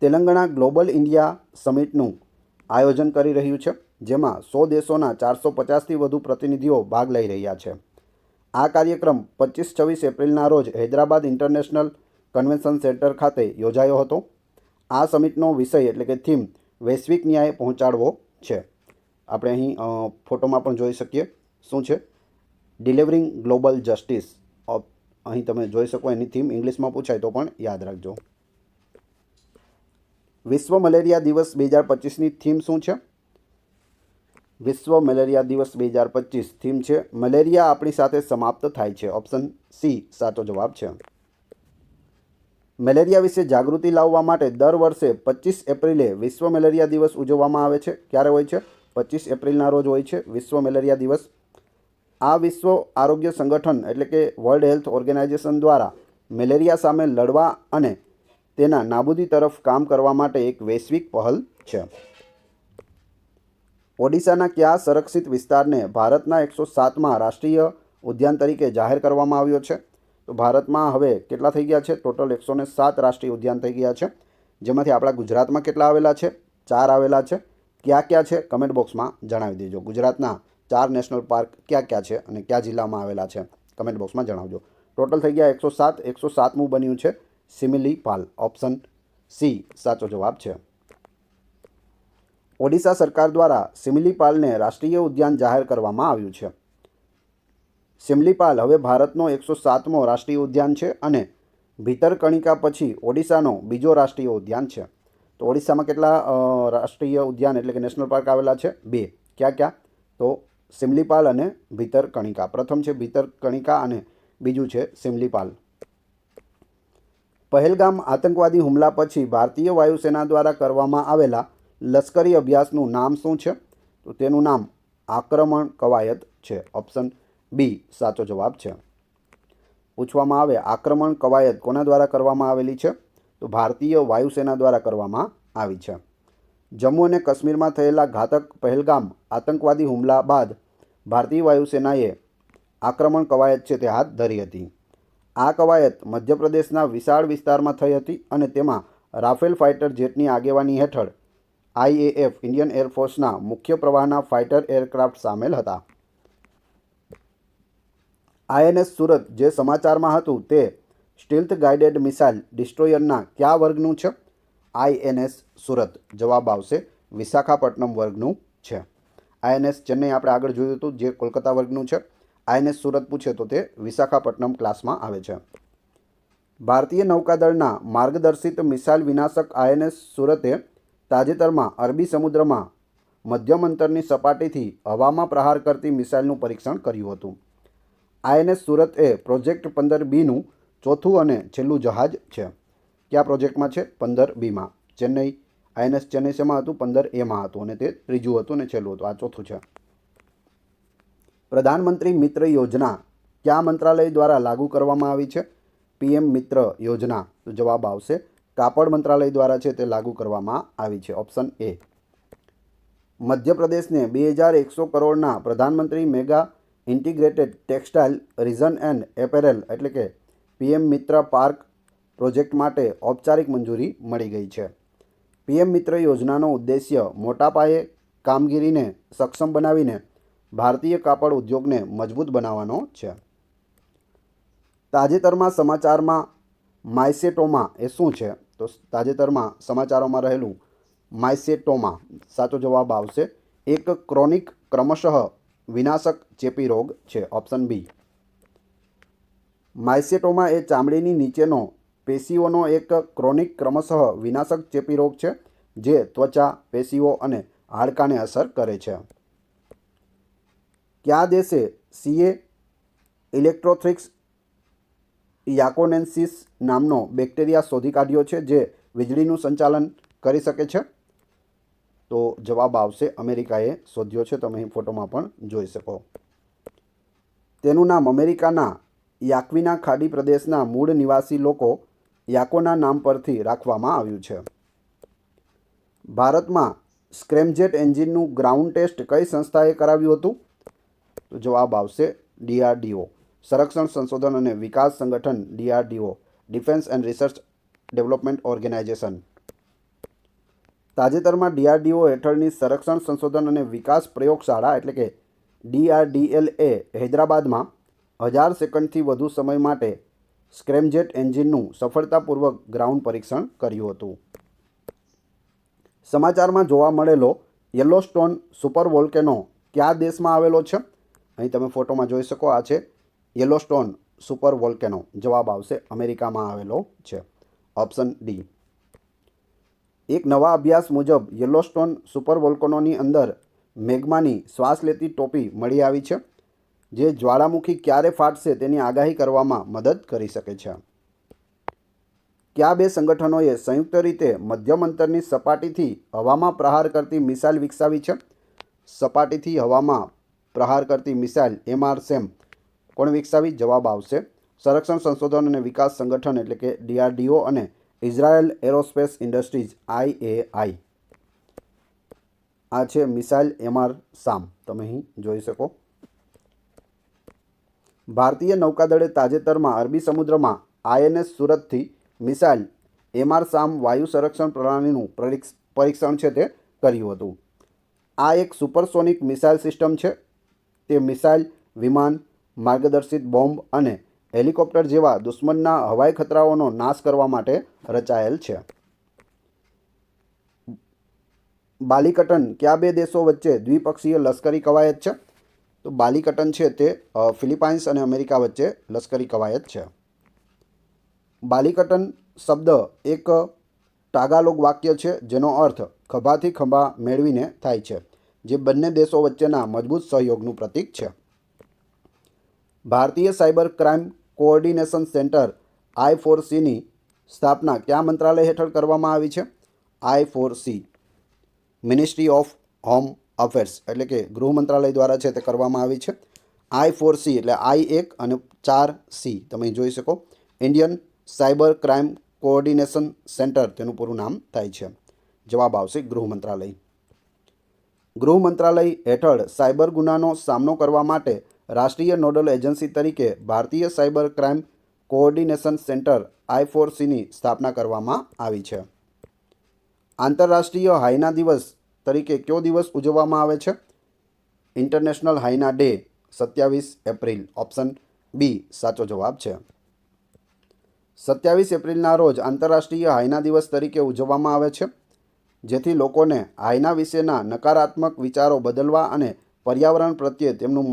Telangana global India સમિટનું આયોજન કરી રહ્યું છે, જેમાં 100 દેશોના 450થી વધુ પ્રતિનિધિઓ ભાગ લઈ રહ્યા છે. આ કાર્યક્રમ 25-26 એપ્રિલના રોજ હૈદરાબાદ ઇન્ટરનેશનલ કન્વેન્શન સેન્ટર ખાતે યોજાયો હતો. આ સમિટનો વિષય એટલે કે થીમ વૈશ્વિક ન્યાય પહોંચાડવો છે. આપણે અહીં ફોટોમાં પણ જોઈ શકીએ શું છે, ડિલિવરિંગ ગ્લોબલ જસ્ટિસ. અહીં તમે જોઈ શકો, એની થીમ ઇંગ્લિશમાં પૂછાય તો પણ યાદ રાખજો. વિશ્વ મલેરિયા દિવસ 2025ની થીમ શું છે? વિશ્વ મલેરિયા દિવસ 2025 થીમ છે મલેરિયા આપણી સાથે સમાપ્ત થાય છે, ઓપ્શન સી સાચો જવાબ છે. મેલેરિયા વિશે જાગૃતિ લાવવા માટે દર વર્ષે 25 એપ્રિલે વિશ્વ મેલેરિયા દિવસ ઉજવવામાં આવે છે. ક્યારે હોય છે? 25 એપ્રિલના રોજ હોય છે વિશ્વ મેલેરિયા દિવસ. આ વિશ્વ આરોગ્ય સંગઠન એટલે કે વર્લ્ડ હેલ્થ ઓર્ગેનાઇઝેશન દ્વારા મેલેરિયા સામે લડવા અને તેના નાબૂદી તરફ કામ કરવા માટે એક વૈશ્વિક પહેલ છે. ઓડિશાના કયા સંરક્ષિત વિસ્તારને ભારતના 107મા રાષ્ટ્રીય ઉદ્યાન તરીકે જાહેર કરવામાં આવ્યો છે? તો ભારતમાં હવે કેટલા થઈ ગયા છે? ટોટલ 107 રાષ્ટ્રીય ઉદ્યાન થઈ ગયા છે, જેમાંથી આપણા ગુજરાતમાં કેટલા આવેલા છે? 4 આવેલા છે. ક્યાં ક્યાં છે? કમેન્ટ બોક્સમાં જણાવી દેજો. ગુજરાતના 4 નેશનલ પાર્ક ક્યાં ક્યાં છે અને કયા જિલ્લામાં આવેલા છે? કમેન્ટ બોક્સમાં જણાવજો. ટોટલ થઈ ગયા 107. 107મું બન્યું છે સિમિલીપાલ, ઓપ્શન સી સાચો જવાબ છે. ઓડિશા સરકાર દ્વારા સિમિલીપાલને રાષ્ટ્રીય ઉદ્યાન જાહેર કરવામાં આવ્યું છે. સિમિલીપાલ હવે ભારતનો 107મો રાષ્ટ્રીય ઉદ્યાન છે અને ભીતરકણિકા પછી ઓડિશાનો બીજો રાષ્ટ્રીય ઉદ્યાન છે. તો ઓડિશામાં કેટલા રાષ્ટ્રીય ઉદ્યાન એટલે કે નેશનલ પાર્ક આવેલા છે? 2. ક્યાં ક્યાં? તો સિમિલીપાલ અને ભીતરકણિકા. પ્રથમ છે ભીતરકણિકા અને બીજું છે સિમિલીપાલ. પહેલગામ આતંકવાદી હુમલા પછી ભારતીય વાયુસેના દ્વારા કરવામાં આવેલા લશ્કરી અભ્યાસનું નામ શું છે? તો તેનું નામ આક્રમણ કવાયત છે, ઓપ્શન બી સાચો જવાબ છે. પૂછવામાં આવે આક્રમણ કવાયત કોના દ્વારા કરવામાં આવેલી છે? તો ભારતીય વાયુસેના દ્વારા કરવામાં આવી છે. જમ્મુ અને કાશ્મીરમાં થયેલા ઘાતક પહેલગામ આતંકવાદી હુમલા બાદ ભારતીય વાયુસેનાએ આક્રમણ કવાયત છે તે હાથ ધરી હતી. આ કવાયત મધ્યપ્રદેશના વિશાળ વિસ્તારમાં થઈ હતી અને તેમાં રાફેલ ફાઇટર જેટની આગેવાની હેઠળ IAF ઇન્ડિયન એરફોર્સના મુખ્ય પ્રવાહના ફાઇટર એરક્રાફ્ટ સામેલ હતા. INS સુરત જે સમાચારમાં હતું તે સ્ટીલ્થ ગાઇડેડ મિસાઇલ ડિસ્ટ્રોયરના કયા વર્ગનું છે? INS સુરત જવાબ આવશે વિશાખાપટ્ટનમ વર્ગનું છે. INS ચેન્નઈ આપણે આગળ જોયું હતું જે કોલકાતા વર્ગનું છે. INS સુરત પૂછે તો તે વિશાખાપટ્ટનમ ક્લાસમાં આવે છે. ભારતીય નૌકાદળના માર્ગદર્શિત મિસાઇલ વિનાશક INS સુરતે તાજેતરમાં અરબી સમુદ્રમાં મધ્યમ અંતરની સપાટીથી હવામાં પ્રહાર કરતી મિસાઇલનું પરીક્ષણ કર્યું હતું. INS સુરત એ પ્રોજેક્ટ 15Bનું ચોથું અને છેલ્લું જહાજ છે. કયા પ્રોજેક્ટમાં છે? 15Bમાં. ચેન્નઈ INS ચેન્નઈ શેમાં હતું? 15Aમાં હતું અને તે ત્રીજું હતું અને છેલ્લું હતું. આ ચોથું છે. પ્રધાનમંત્રી મિત્ર યોજના કયા મંત્રાલય દ્વારા લાગુ કરવામાં આવી છે? PM મિત્ર યોજના. તો જવાબ આવશે કાપડ મંત્રાલય દ્વારા છે તે લાગુ કરવામાં આવી છે, ઓપ્શન એ. મધ્યપ્રદેશને 2100 કરોડના પ્રધાનમંત્રી mega integrated textile reason and apparel એટલે કે PM મિત્ર પાર્ક પ્રોજેક્ટ માટે ઔપચારિક મંજૂરી મળી ગઈ છે. PM મિત્ર યોજનાનો ઉદ્દેશ્ય મોટા પાયે કામગીરીને સક્ષમ બનાવીને ભારતીય કાપડ ઉદ્યોગને મજબૂત બનાવવાનો છે. તાજેતરમાં સમાચારમાં માયસેટોમા એ શું છે? તો તાજેતરમાં સમાચારોમાં રહેલું માયસેટોમા સાચો જવાબ આવશે એક ક્રોનિક ક્રમશઃ વિનાશક ચેપી રોગ છે, ઓપ્શન બી. માયસેટોમા એ ચામડીની નીચેનો પેશીઓનો એક ક્રોનિક ક્રમશઃ વિનાશક ચેપી રોગ છે જે ત્વચા, પેશીઓ અને હાડકાને અસર કરે છે. કયા દેશે સીએ ઇલેક્ટ્રોથ્રિક્સ યાકોનેન્સિસ નામનો બેક્ટેરિયા શોધી કાઢ્યો છે જે વીજળીનું સંચાલન કરી શકે છે? તો જવાબ આવશે અમેરિકાએ શોધ્યો છે. તમે અહીં ફોટોમાં પણ જોઈ શકો. તેનું નામ અમેરિકાના યાક્વિના ખાડી પ્રદેશના મૂળ નિવાસી લોકો યાકોના નામ પરથી રાખવામાં આવ્યું છે. ભારતમાં સ્ક્રેમજેટ એન્જિનનું ગ્રાઉન્ડ ટેસ્ટ કઈ સંસ્થાએ કરાવ્યું હતું? તો જવાબ આવશે DRDO. સંરક્ષણ સંશોધન અને વિકાસ સંગઠન DRDO, defence and research development organisation. તાજેતરમાં DRDO હેઠળની સંરક્ષણ સંશોધન અને વિકાસ પ્રયોગશાળા એટલે કે DRDLએ હૈદરાબાદમાં 1000 સેકન્ડથી વધુ સમય માટે સ્ક્રેમજેટ એન્જિનનું સફળતાપૂર્વક ગ્રાઉન્ડ પરીક્ષણ કર્યું હતું. સમાચારમાં જોવા મળેલો યલોસ્ટોન સુપર વોલ્કેનો કયા દેશમાં આવેલો છે? અહીં તમે ફોટોમાં જોઈ શકો. આ છે યલોસ્ટોન સુપર વોલ્કેનો. જવાબ આવશે અમેરિકામાં આવેલો છે. Option D. એક નવા અભ્યાસ મુજબ યલોસ્ટોન સુપર વોલ્કેનોની અંદર મેગ્માની શ્વાસ લેતી ટોપી મળી આવી છે જે જ્વાળામુખી ક્યારે ફાટશે તેની આગાહી કરવામાં મદદ કરી શકે છે. કયા બે સંગઠનોએ સંયુક્ત રીતે મધ્યમ અંતરની સપાટીથી હવામાં પ્રહાર કરતી મિસાઇલ વિકસાવી છે? સપાટીથી હવામાં પ્રહાર કરતી મિસાઇલ MRSAM કોણ વિકસાવી? જવાબ આવશે સંરક્ષણ સંશોધન અને વિકાસ સંગઠન એટલે કે DRDO અને ઇઝરાયલ એરોસ્પેસ ઇન્ડસ્ટ્રીઝ IAI. આ છે મિસાઇલ MRSAM. તમે અહીં જોઈ શકો. ભારતીય નૌકાદળે તાજેતરમાં અરબી સમુદ્રમાં INS સુરતથી મિસાઇલ MRSAM વાયુ સંરક્ષણ પ્રણાલીનું પરીક્ષણ છે તે કર્યું હતું. આ એક સુપરસોનિક મિસાઇલ સિસ્ટમ છે. તે મિસાઇલ, વિમાન, માર્ગદર્શિત બોમ્બ અને હેલિકોપ્ટર જેવા દુશ્મનના હવાઈ ખતરાઓનો નાશ કરવા માટે રચાયેલ છે. બાલીકટન કયા બે દેશો વચ્ચે દ્વિપક્ષીય લશ્કરી કવાયત છે? તો બાલીકટન છે તે ફિલિપાઇન્સ અને અમેરિકા વચ્ચે લશ્કરી કવાયત છે. બાલીકટન શબ્દ એક ટાગાલોગ વાક્ય છે જેનો અર્થ ખભાથી ખભા મેળવીને થાય છે, જે બંને દેશો વચ્ચેના મજબૂત સહયોગનું પ્રતીક છે. ભારતીય સાયબર ક્રાઇમ કોઓર્ડિનેશન સેન્ટર I4Cની સ્થાપના કયા મંત્રાલય હેઠળ કરવામાં આવી છે? I4C ministry of home affairs એટલે કે ગૃહ મંત્રાલય દ્વારા છે તે કરવામાં આવી છે. I4C એટલે I1 અને 4C તમે જોઈ શકો. Indian cyber crime coordination centre તેનું પૂરું નામ થાય છે. જવાબ આવશે ગૃહ મંત્રાલય. ગૃહ મંત્રાલય હેઠળ સાયબર ગુનાનો સામનો કરવા માટે રાષ્ટ્રીય નોડલ એજન્સી તરીકે ભારતીય સાયબર ક્રાઇમ કોઓર્ડિનેશન સેન્ટર I4Cની સ્થાપના કરવામાં આવી છે. આંતરરાષ્ટ્રીય હાઈના દિવસ તરીકે કયો દિવસ ઉજવવામાં આવે છે? International hyena day 27 April. Option B સાચો જવાબ છે. 27 એપ્રિલના રોજ આંતરરાષ્ટ્રીય હાઈના દિવસ તરીકે ઉજવવામાં આવે છે જેથી લોકોને હાઈના વિશેના નકારાત્મક વિચારો બદલવા અને પર્યાવરણ પ્રત્યે તેમનું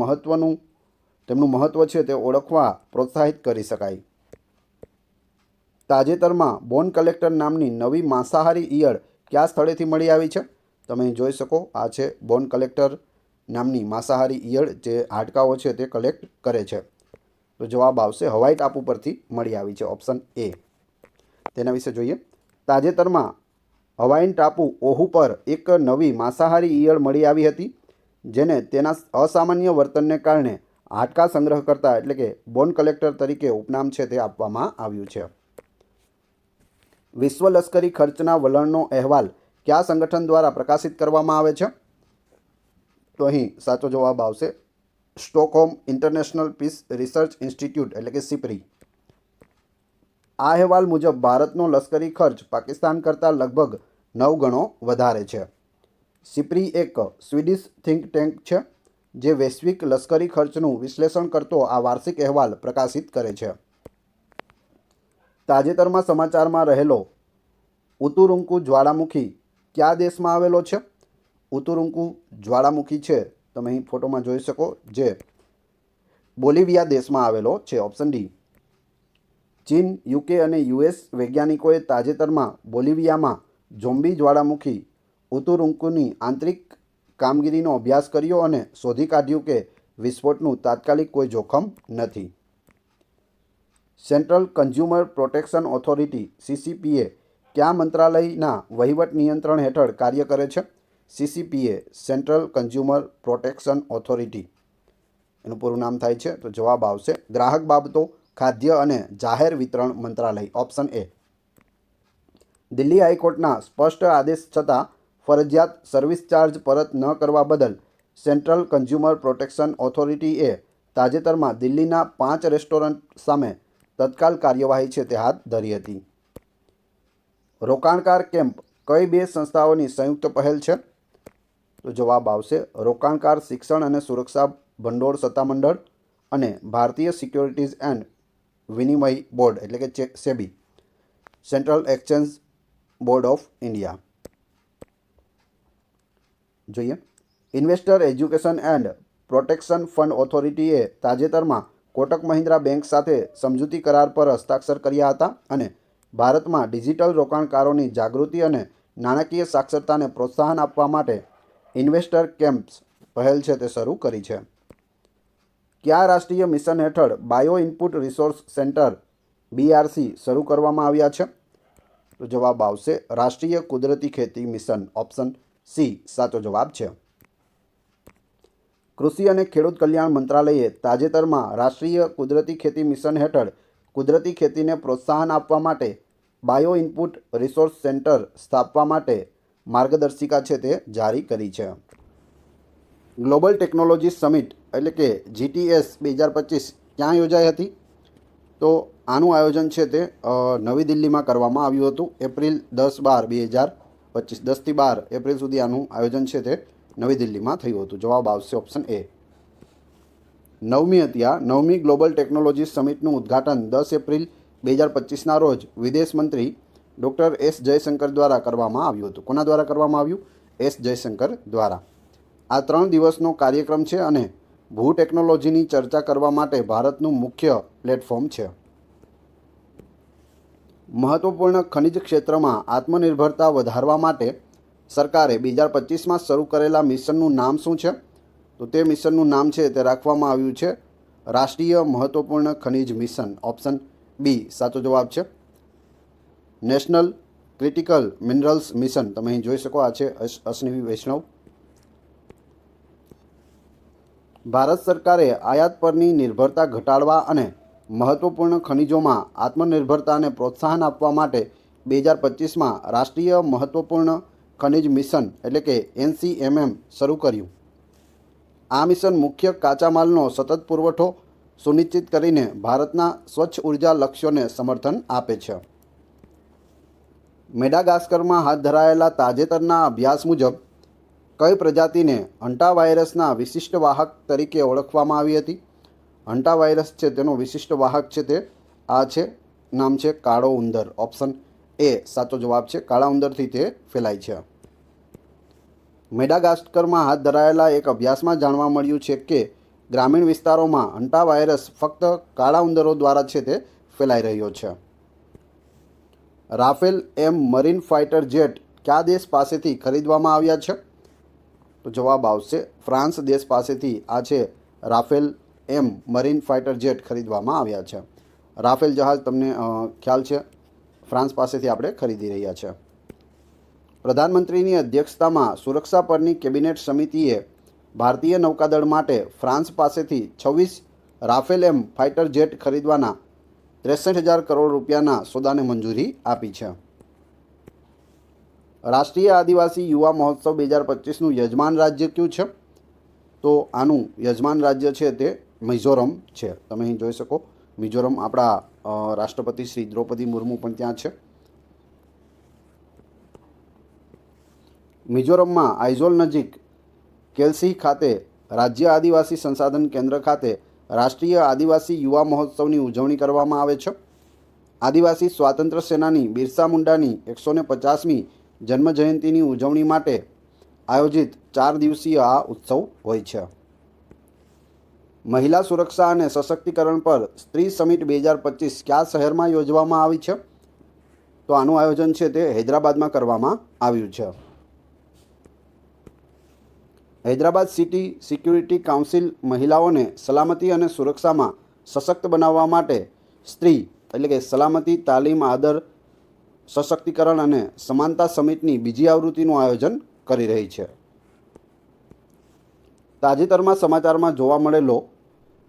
મહત્ત્વ છે તે ઓળખવા પ્રોત્સાહિત કરી શકાય. તાજેતરમાં બોન કલેક્ટર નામની નવી માંસાહારી ઈયળ કયા સ્થળેથી મળી આવી છે? તમે જોઈ શકો. આ છે બોન કલેક્ટર નામની માંસાહારી ઈયળ જે હાડકાઓ છે તે કલેક્ટ કરે છે. તો જવાબ આવશે હવાઈ ટાપુ પરથી મળી આવી છે. Option A. તેના વિશે જોઈએ. તાજેતરમાં હવાઈન ટાપુ ઓહુ પર એક નવી માંસાહારી ઈયળ મળી આવી હતી જેને તેના અસામાન્ય વર્તનને કારણે હાડકા સંગ્રહકર્તા એટલે કે બોન કલેક્ટર તરીકે ઉપનામ છે તે આપવામાં આવ્યું છે. વિશ્વ લશ્કરી ખર્ચના વલણનો અહેવાલ કયા સંગઠન દ્વારા પ્રકાશિત કરવામાં આવે છે? તો અહીં સાચો જવાબ આવશે Stockholm international peace research institute એટલે કે SIPRI. આ અહેવાલ મુજબ ભારતનો લશ્કરી ખર્ચ પાકિસ્તાન કરતાં લગભગ 9 ગણો વધારે છે. SIPRI એક સ્વીડિશ થિંક ટેન્ક છે જે વૈશ્વિક લશ્કરી ખર્ચનું વિશ્લેષણ કરતો આ વાર્ષિક અહેવાલ પ્રકાશિત કરે છે. તાજેતરમાં સમાચારમાં રહેલો ઉતુરુંકુ જ્વાળામુખી કયા દેશમાં આવેલો છે? ઉતુરુંકુ જ્વાળામુખી છે તમે અહીં ફોટોમાં જોઈ શકો જે બોલિવિયા દેશમાં આવેલો છે. Option D. ચીન, યુકે અને યુએસ વૈજ્ઞાનિકોએ તાજેતરમાં બોલિવિયામાં ઝોમ્બી જ્વાળામુખી ઉતુરુંકુની આંતરિક કામગીરીનો અભ્યાસ કર્યો અને શોધી કાઢ્યું કે વિસ્ફોટનું તાત્કાલિક કોઈ જોખમ નથી. Central consumer protection authority CCPA કયા મંત્રાલયના વહીવટ નિયંત્રણ હેઠળ કાર્ય કરે છે? CCPA central consumer protection authority એનું પૂરું નામ થાય છે. તો જવાબ આવશે ગ્રાહક બાબતો, ખાદ્ય અને જાહેર વિતરણ મંત્રાલય, ઓપ્શન A. દિલ્હી હાઈકોર્ટના સ્પષ્ટ આદેશ છતાં ફરજિયાત સર્વિસ ચાર્જ પરત ન કરવા બદલ સેન્ટ્રલ કન્ઝ્યુમર પ્રોટેક્શન ઓથોરિટીએ તાજેતરમાં દિલ્હીના 5 રેસ્ટોરન્ટ સામે તત્કાલ કાર્યવાહી છે તે હાથ ધરી હતી. રોકાણકાર કેમ્પ કઈ 2 સંસ્થાઓની સંયુક્ત પહેલ છે? તો જવાબ આવશે રોકાણકાર શિક્ષણ અને સુરક્ષા ભંડોળ સત્તામંડળ અને ભારતીય સિક્યોરિટીઝ એન્ડ વિનિમય બોર્ડ એટલે કે SEBI, central exchange board of India. જોઈએ investor education and protection fund ઓથોરિટીએ તાજેતરમાં કોટક મહિન્દ્રા બેંક સાથે સમજૂતી કરાર પર હસ્તાક્ષર કર્યા હતા અને ભારતમાં ડિજિટલ રોકાણકારોની જાગૃતિ અને નાણાકીય સાક્ષરતાને પ્રોત્સાહન આપવા માટે ઇન્વેસ્ટર કેમ્પ્સ પહેલ છે તે શરૂ કરી છે. કયા રાષ્ટ્રીય મિશન હેઠળ bio input resource centre BRC શરૂ કરવામાં આવ્યા છે? તો જવાબ આવશે રાષ્ટ્રીય કુદરતી ખેતી મિશન, ઓપ્શન C સાચો જવાબ છે. કૃષિ અને ખેડૂત કલ્યાણ મંત્રાલયે તાજેતરમાં રાષ્ટ્રીય કુદરતી ખેતી મિશન હેઠળ કુદરતી ખેતીને પ્રોત્સાહન આપવા માટે બાયો ઇનપુટ રિસોર્સ સેન્ટર સ્થાપવા માટે માર્ગદર્શિકા છે તે જારી કરી છે. ગ્લોબલ ટેકનોલોજી સમિટ એટલે કે GTS 2025 ક્યાં યોજાઈ હતી? તો આનું આયોજન છે તે નવી દિલ્હીમાં કરવામાં આવ્યું હતું. એપ્રિલ 10-12-2025 10થી 12 એપ્રિલ સુધી આનું આયોજન છે તે નવી દિલ્હીમાં થયું હતું. જવાબ આવશે ઓપ્શન A. 9મી ગ્લોબલ ટેકનોલોજી સમિટનું ઉદ્ઘાટન 10 એપ્રિલ 2025ના રોજ વિદેશ મંત્રી ડૉક્ટર S જયશંકર દ્વારા કરવામાં આવ્યું હતું. કોના દ્વારા કરવામાં આવ્યું? S જયશંકર દ્વારા. આ 3 દિવસનો કાર્યક્રમ છે અને ભૂ ટેકનોલોજીની ચર્ચા કરવા માટે ભારતનું મુખ્ય પ્લેટફોર્મ છે. મહત્વપૂર્ણ ખનિજ ક્ષેત્રમાં આત્મનિર્ભરતા વધારવા માટે સરકારે 2025માં શરૂ કરેલા મિશનનું નામ શું છે? તો તે મિશનનું નામ છે તે રાખવામાં આવ્યું છે રાષ્ટ્રીય મહત્વપૂર્ણ ખનિજ મિશન, ઓપ્શન B સાચો જવાબ છે. નેશનલ ક્રિટિકલ મિનરલ્સ મિશન, તમે અહીં જોઈ શકો, આ છે અશ્વિની વૈષ્ણવ. ભારત સરકારે આયાત પરની નિર્ભરતા ઘટાડવા અને મહત્વપૂર્ણ ખનિજોમાં આત્મનિર્ભરતાને પ્રોત્સાહન આપવા માટે 2025માં રાષ્ટ્રીય મહત્વપૂર્ણ ખનિજ મિશન એટલે કે NCMM શરૂ કર્યું. આ મિશન મુખ્ય કાચા માલનો સતત પુરવઠો સુનિશ્ચિત કરીને ભારતના સ્વચ્છ ઉર્જા લક્ષ્યોને સમર્થન આપે છે. મેડાગાસ્કરમાં હાથ ધરાયેલા તાજેતરના અભ્યાસ મુજબ કઈ પ્રજાતિને હંટા વાયરસના વિશિષ્ટ વાહક તરીકે ઓળખવામાં આવી હતી? હંટા વાયરસ છે તેનો વિશિષ્ટ વાહક છે તે આ છે, નામ છે કાળો ઉંદર, ઓપ્શન A સાચો જવાબ છે. કાળા ઉંદરથી તે ફેલાય છે. મેડાગાસ્કરમાં હાથ ધરાયેલા એક અભ્યાસમાં જાણવા મળ્યું છે કે ગ્રામીણ વિસ્તારોમાં હંટા વાયરસ ફક્ત કાળા ઉંદરો દ્વારા છે તે ફેલાઈ રહ્યો છે. Rafale M marine fighter jet કયા દેશ પાસેથી ખરીદવામાં આવ્યા છે? તો જવાબ આવશે ફ્રાન્સ દેશ પાસેથી આ છે Rafale M marine fighter jet ખરીદવામાં આવ્યા છે. રાફેલ જહાજ તમને ખ્યાલ છે ફ્રાન્સ પાસેથી આપણે ખરીદી રહ્યા છે. પ્રધાનમંત્રીની અધ્યક્ષતામાં સુરક્ષા પરની કેબિનેટ સમિતિએ ભારતીય નૌકાદળ માટે ફ્રાન્સ પાસેથી 26 રાફેલ M ફાઇટર જેટ ખરીદવાના 63,000 કરોડ રૂપિયાના સોદાને મંજૂરી આપી છે. રાષ્ટ્રીય આદિવાસી યુવા મહોત્સવ 2025નું યજમાન રાજ્ય કયું છે? તો આનું યજમાન રાજ્ય છે તે મિઝોરમ છે. તમે અહીં જોઈ શકો મિઝોરમ, આપણા રાષ્ટ્રપતિ શ્રી દ્રૌપદી મુર્મુ પણ ત્યાં છે. મિઝોરમમાં આઇઝોલ નજીક કેલ્સી ખાતે રાજ્ય આદિવાસી સંસાધન કેન્દ્ર ખાતે રાષ્ટ્રીય આદિવાસી યુવા મહોત્સવની ઉજવણી કરવામાં આવે છે. આદિવાસી સ્વાતંત્ર્ય સેનાની બિરસા મુંડાની 150મી જન્મજયંતિની ઉજવણી માટે આયોજિત 4 દિવસીય આ ઉત્સવ હોય છે. મહિલા સુરક્ષા અને સશક્તિકરણ પર સ્ત્રી સમિટ 2025 કયા શહેરમાં યોજવામાં આવી છે? તો આનું આયોજન છે તે હૈદરાબાદમાં કરવામાં આવ્યું છે. હૈદરાબાદ સિટી સિક્યુરિટી કાઉન્સિલ મહિલાઓને સલામતી અને સુરક્ષામાં સશક્ત બનાવવા માટે સ્ત્રી એટલે કે સલામતી, તાલીમ, આદર, સશક્તિકરણ અને સમાનતા સમિટની બીજી આવૃત્તિનું આયોજન કરી રહી છે. તાજેતરમાં સમાચારમાં જોવા મળેલો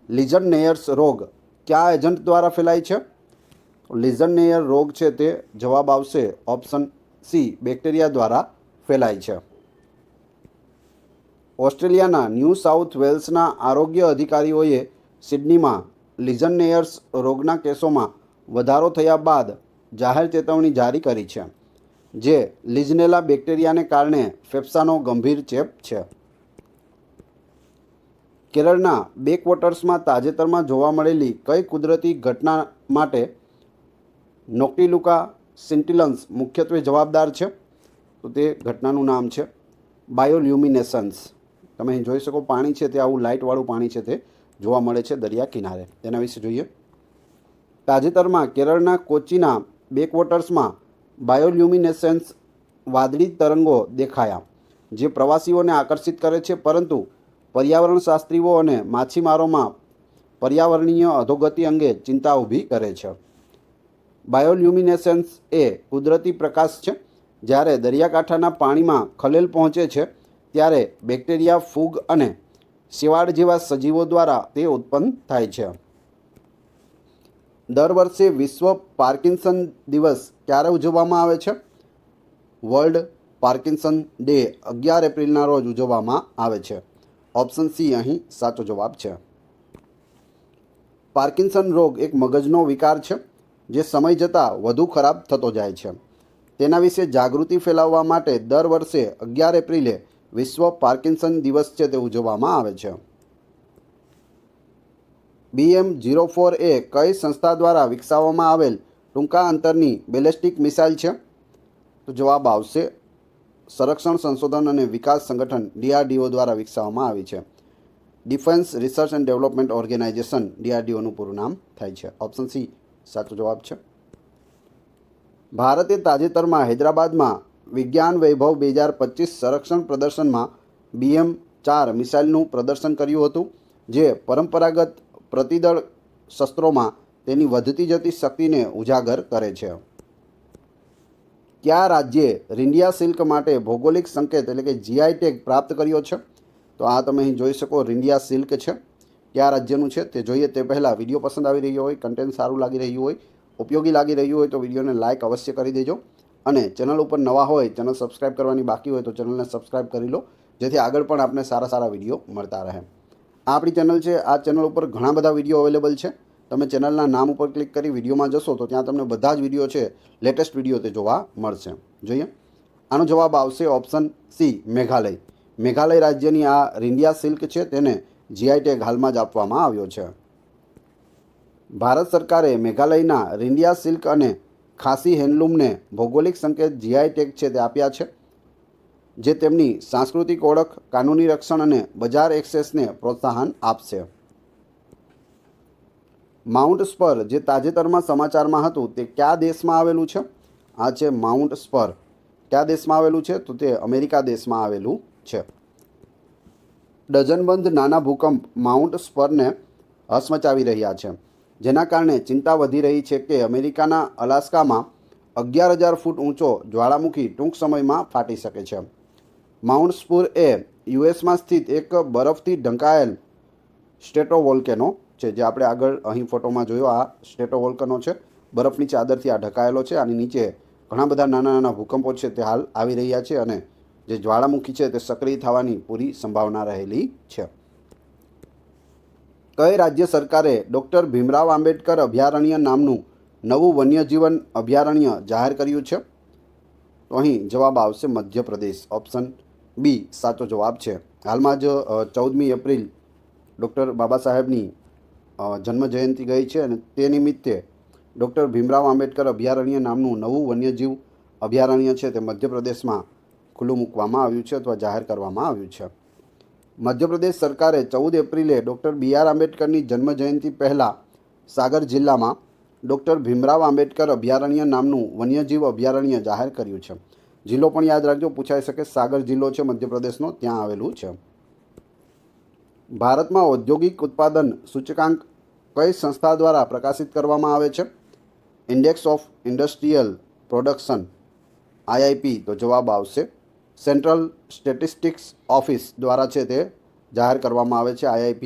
લિજનનેયર્સ રોગ કયા એજન્ટ દ્વારા ફેલાય છે? લિજનનેયર રોગ છે તે જવાબ આવશે ઓપ્શન સી, બેક્ટેરિયા દ્વારા ફેલાય છે. ઓસ્ટ્રેલિયાના ન્યૂ સાઉથ વેલ્સના આરોગ્ય અધિકારીઓએ સિડનીમાં લિજનનેયર્સ રોગના કેસોમાં વધારો થયા બાદ જાહેર ચેતવણી જારી કરી છે, જે લિજનેલા બેક્ટેરિયાને કારણે ફેફસાનો ગંભીર ચેપ છે. કેરળના બેકવોટર્સમાં તાજેતરમાં જોવા મળેલી કઈ કુદરતી ઘટના માટે નોક્ટિલુકા સિન્ટિલન્સ મુખ્યત્વે જવાબદાર છે? તો તે ઘટનાનું નામ છે બાયોલ્યુમિનેસન્સ. તમે અહીં જોઈ શકો પાણી છે તે આવું લાઇટવાળું પાણી છે તે જોવા મળે છે દરિયા કિનારે. તેના વિશે જોઈએ. તાજેતરમાં કેરળના કોચીના બેકવોટર્સમાં બાયોલ્યુમિનેસન્સ વાદળી તરંગો દેખાયા, જે પ્રવાસીઓને આકર્ષિત કરે છે, પરંતુ પર્યાવરણશાસ્ત્રીઓ અને માછીમારોમાં પર્યાવરણીય અધોગતિ અંગે ચિંતા ઊભી કરે છે. બાયોલ્યુમિનેસન્સ એ કુદરતી પ્રકાશ છે. જ્યારે દરિયાકાંઠાના પાણીમાં ખલેલ પહોંચે છે ત્યારે બેક્ટેરિયા, ફૂગ અને શેવાળ જેવા સજીવો દ્વારા તે ઉત્પન્ન થાય છે. દર વર્ષે વિશ્વ પાર્કિન્સન દિવસ ક્યારે ઉજવવામાં આવે છે? વર્લ્ડ પાર્કિન્સન ડે 11 એપ્રિલના રોજ ઉજવવામાં આવે છે. ઓપ્શન સી અહીં સાચો જવાબ છે. પાર્કિન્સન રોગ એક મગજનો વિકાર છે જે સમય જતાં વધુ ખરાબ થતો જાય છે. તેના વિશે જાગૃતિ ફેલાવવા માટે દર વર્ષે 11 એપ્રિલે વિશ્વ પાર્કિન્સન દિવસ છે તે ઉજવવામાં આવે છે. BM-04 એ કઈ સંસ્થા દ્વારા વિકસાવવામાં આવેલ ટૂંકા અંતરની બેલેસ્ટિક મિસાઇલ છે? તો જવાબ આવશે સંરક્ષણ સંશોધન અને વિકાસ સંગઠન DRDO દ્વારા વિકસાવવામાં આવી છે. Defence research and development organisation DRDOનું પૂરું નામ થાય છે. ઓપ્શન સી સાચો જવાબ છે. ભારતે તાજેતરમાં હૈદરાબાદમાં વિજ્ઞાન વૈભવ 2025 સંરક્ષણ પ્રદર્શનમાં BM-4 મિસાઇલનું પ્રદર્શન કર્યું હતું, જે પરંપરાગત પ્રતિદળ શસ્ત્રોમાં તેની વધતી જતી શક્તિને ઉજાગર કરે છે. કયા રાજ્યે રિંડિયા સિલ્ક માટે ભૌગોલિક સંકેત એટલે કે GI ટેગ પ્રાપ્ત કર્યો છે? તો આ તમે અહીં જોઈ શકો રિંડિયા સિલ્ક છે. કયા રાજ્યનું છે તે જોઈએ તે પહેલાં વિડીયો પસંદ આવી રહ્યો હોય, કન્ટેન્ટ સારું લાગી રહ્યું હોય, ઉપયોગી લાગી રહ્યું હોય તો વિડીયોને લાઇક અવશ્ય કરી દેજો. અને ચેનલ ઉપર નવા હોય, ચેનલ સબસ્ક્રાઈબ કરવાની બાકી હોય તો ચેનલને સબસ્ક્રાઈબ કરી લો, જેથી આગળ પણ આપને સારા સારા વિડીયો મળતા રહે. આ આપણી ચેનલ છે. આ ચેનલ ઉપર ઘણા બધા વિડીયો અવેલેબલ છે. તમે ચેનલના નામ ઉપર ક્લિક કરી વિડીયોમાં જશો તો ત્યાં તમને બધા જ વિડીયો છે, લેટેસ્ટ વિડીયો તે જોવા મળશે. જોઈએ. આનો જવાબ આવશે ઓપ્શન સી, મેઘાલય. મેઘાલય રાજ્યની આ રિંડિયા સિલ્ક છે તેને GI ટેગ હાલમાં જ આપવામાં આવ્યો છે. ભારત સરકારે મેઘાલયના રિંડિયા સિલ્ક અને ખાસી હેન્ડલૂમને ભૌગોલિક સંકેત GI ટેગ છે તે આપ્યા છે, જે તેમની સાંસ્કૃતિક ઓળખ, કાનૂની રક્ષણ અને બજાર એક્સેસને પ્રોત્સાહન આપશે. માઉન્ટ સ્પર જે તાજેતરમાં સમાચારમાં હતું તે કયા દેશમાં આવેલું છે? આ છે માઉન્ટ સ્પર. કયા દેશમાં આવેલું છે? તો તે અમેરિકા દેશમાં આવેલું છે. ડઝનબંધ નાના ભૂકંપ માઉન્ટ સ્પરને હચમચાવી રહ્યા છે, જેના કારણે ચિંતા વધી રહી છે કે અમેરિકાના અલાસ્કામાં 11,000 ફૂટ ઊંચો જ્વાળામુખી ટૂંક સમયમાં ફાટી શકે છે. માઉન્ટ સ્પુર એ યુએસમાં સ્થિત એક બરફથી ઢંકાયેલ સ્ટ્રેટોવોલ્કેનો છે, જે આપણે આગળ અહીં ફોટોમાં જોયો. આ સ્ટ્રેટોવોલ્કેનો છે, બરફની ચાદરથી આ ઢંકાયેલો છે. આની નીચે ઘણા બધા નાના નાના ભૂકંપો છે તે હાલ આવી રહ્યા છે અને જે જ્વાળામુખી છે તે સક્રિય થવાની પૂરી સંભાવના રહેલી છે. કઈ રાજ્ય સરકારે ડૉક્ટર ભીમરાવ આંબેડકર અભયારણ્ય નામનું નવું વન્યજીવન અભયારણ્ય જાહેર કર્યું છે? તો અહીં જવાબ આવશે મધ્યપ્રદેશ. ઓપ્શન બી સાચો જવાબ છે. હાલમાં જ 14મી એપ્રિલ ડૉક્ટર બાબા સાહેબની જન્મજયંતિ ગઈ છે અને તે નિમિત્તે ડૉક્ટર ભીમરાવ આંબેડકર અભયારણ્ય નામનું નવું વન્યજીવ અભયારણ્ય છે તે મધ્યપ્રદેશમાં ખુલ્લું મૂકવામાં આવ્યું છે અથવા જાહેર કરવામાં આવ્યું છે. મધ્યપ્રદેશ સરકારે 14 એપ્રિલે ડૉક્ટર BR આંબેડકરની જન્મજયંતિ પહેલાં સાગર જિલ્લામાં ડૉક્ટર ભીમરાવ આંબેડકર અભયારણ્ય નામનું વન્યજીવ અભયારણ્ય જાહેર કર્યું છે. જિલ્લો પણ યાદ રાખજો, પૂછાઈ શકે. સાગર જિલ્લો છે મધ્યપ્રદેશનો, ત્યાં આવેલું છે. ભારતમાં ઔદ્યોગિક ઉત્પાદન સૂચકાંક કઈ સંસ્થા દ્વારા પ્રકાશિત કરવામાં આવે છે? Index of industrial production, IIP. તો જવાબ આવશે સેન્ટ્રલ સ્ટેટિસ્ટિક્સ ઓફિસ દ્વારા છે તે જાહેર કરવામાં આવે છે, IIP.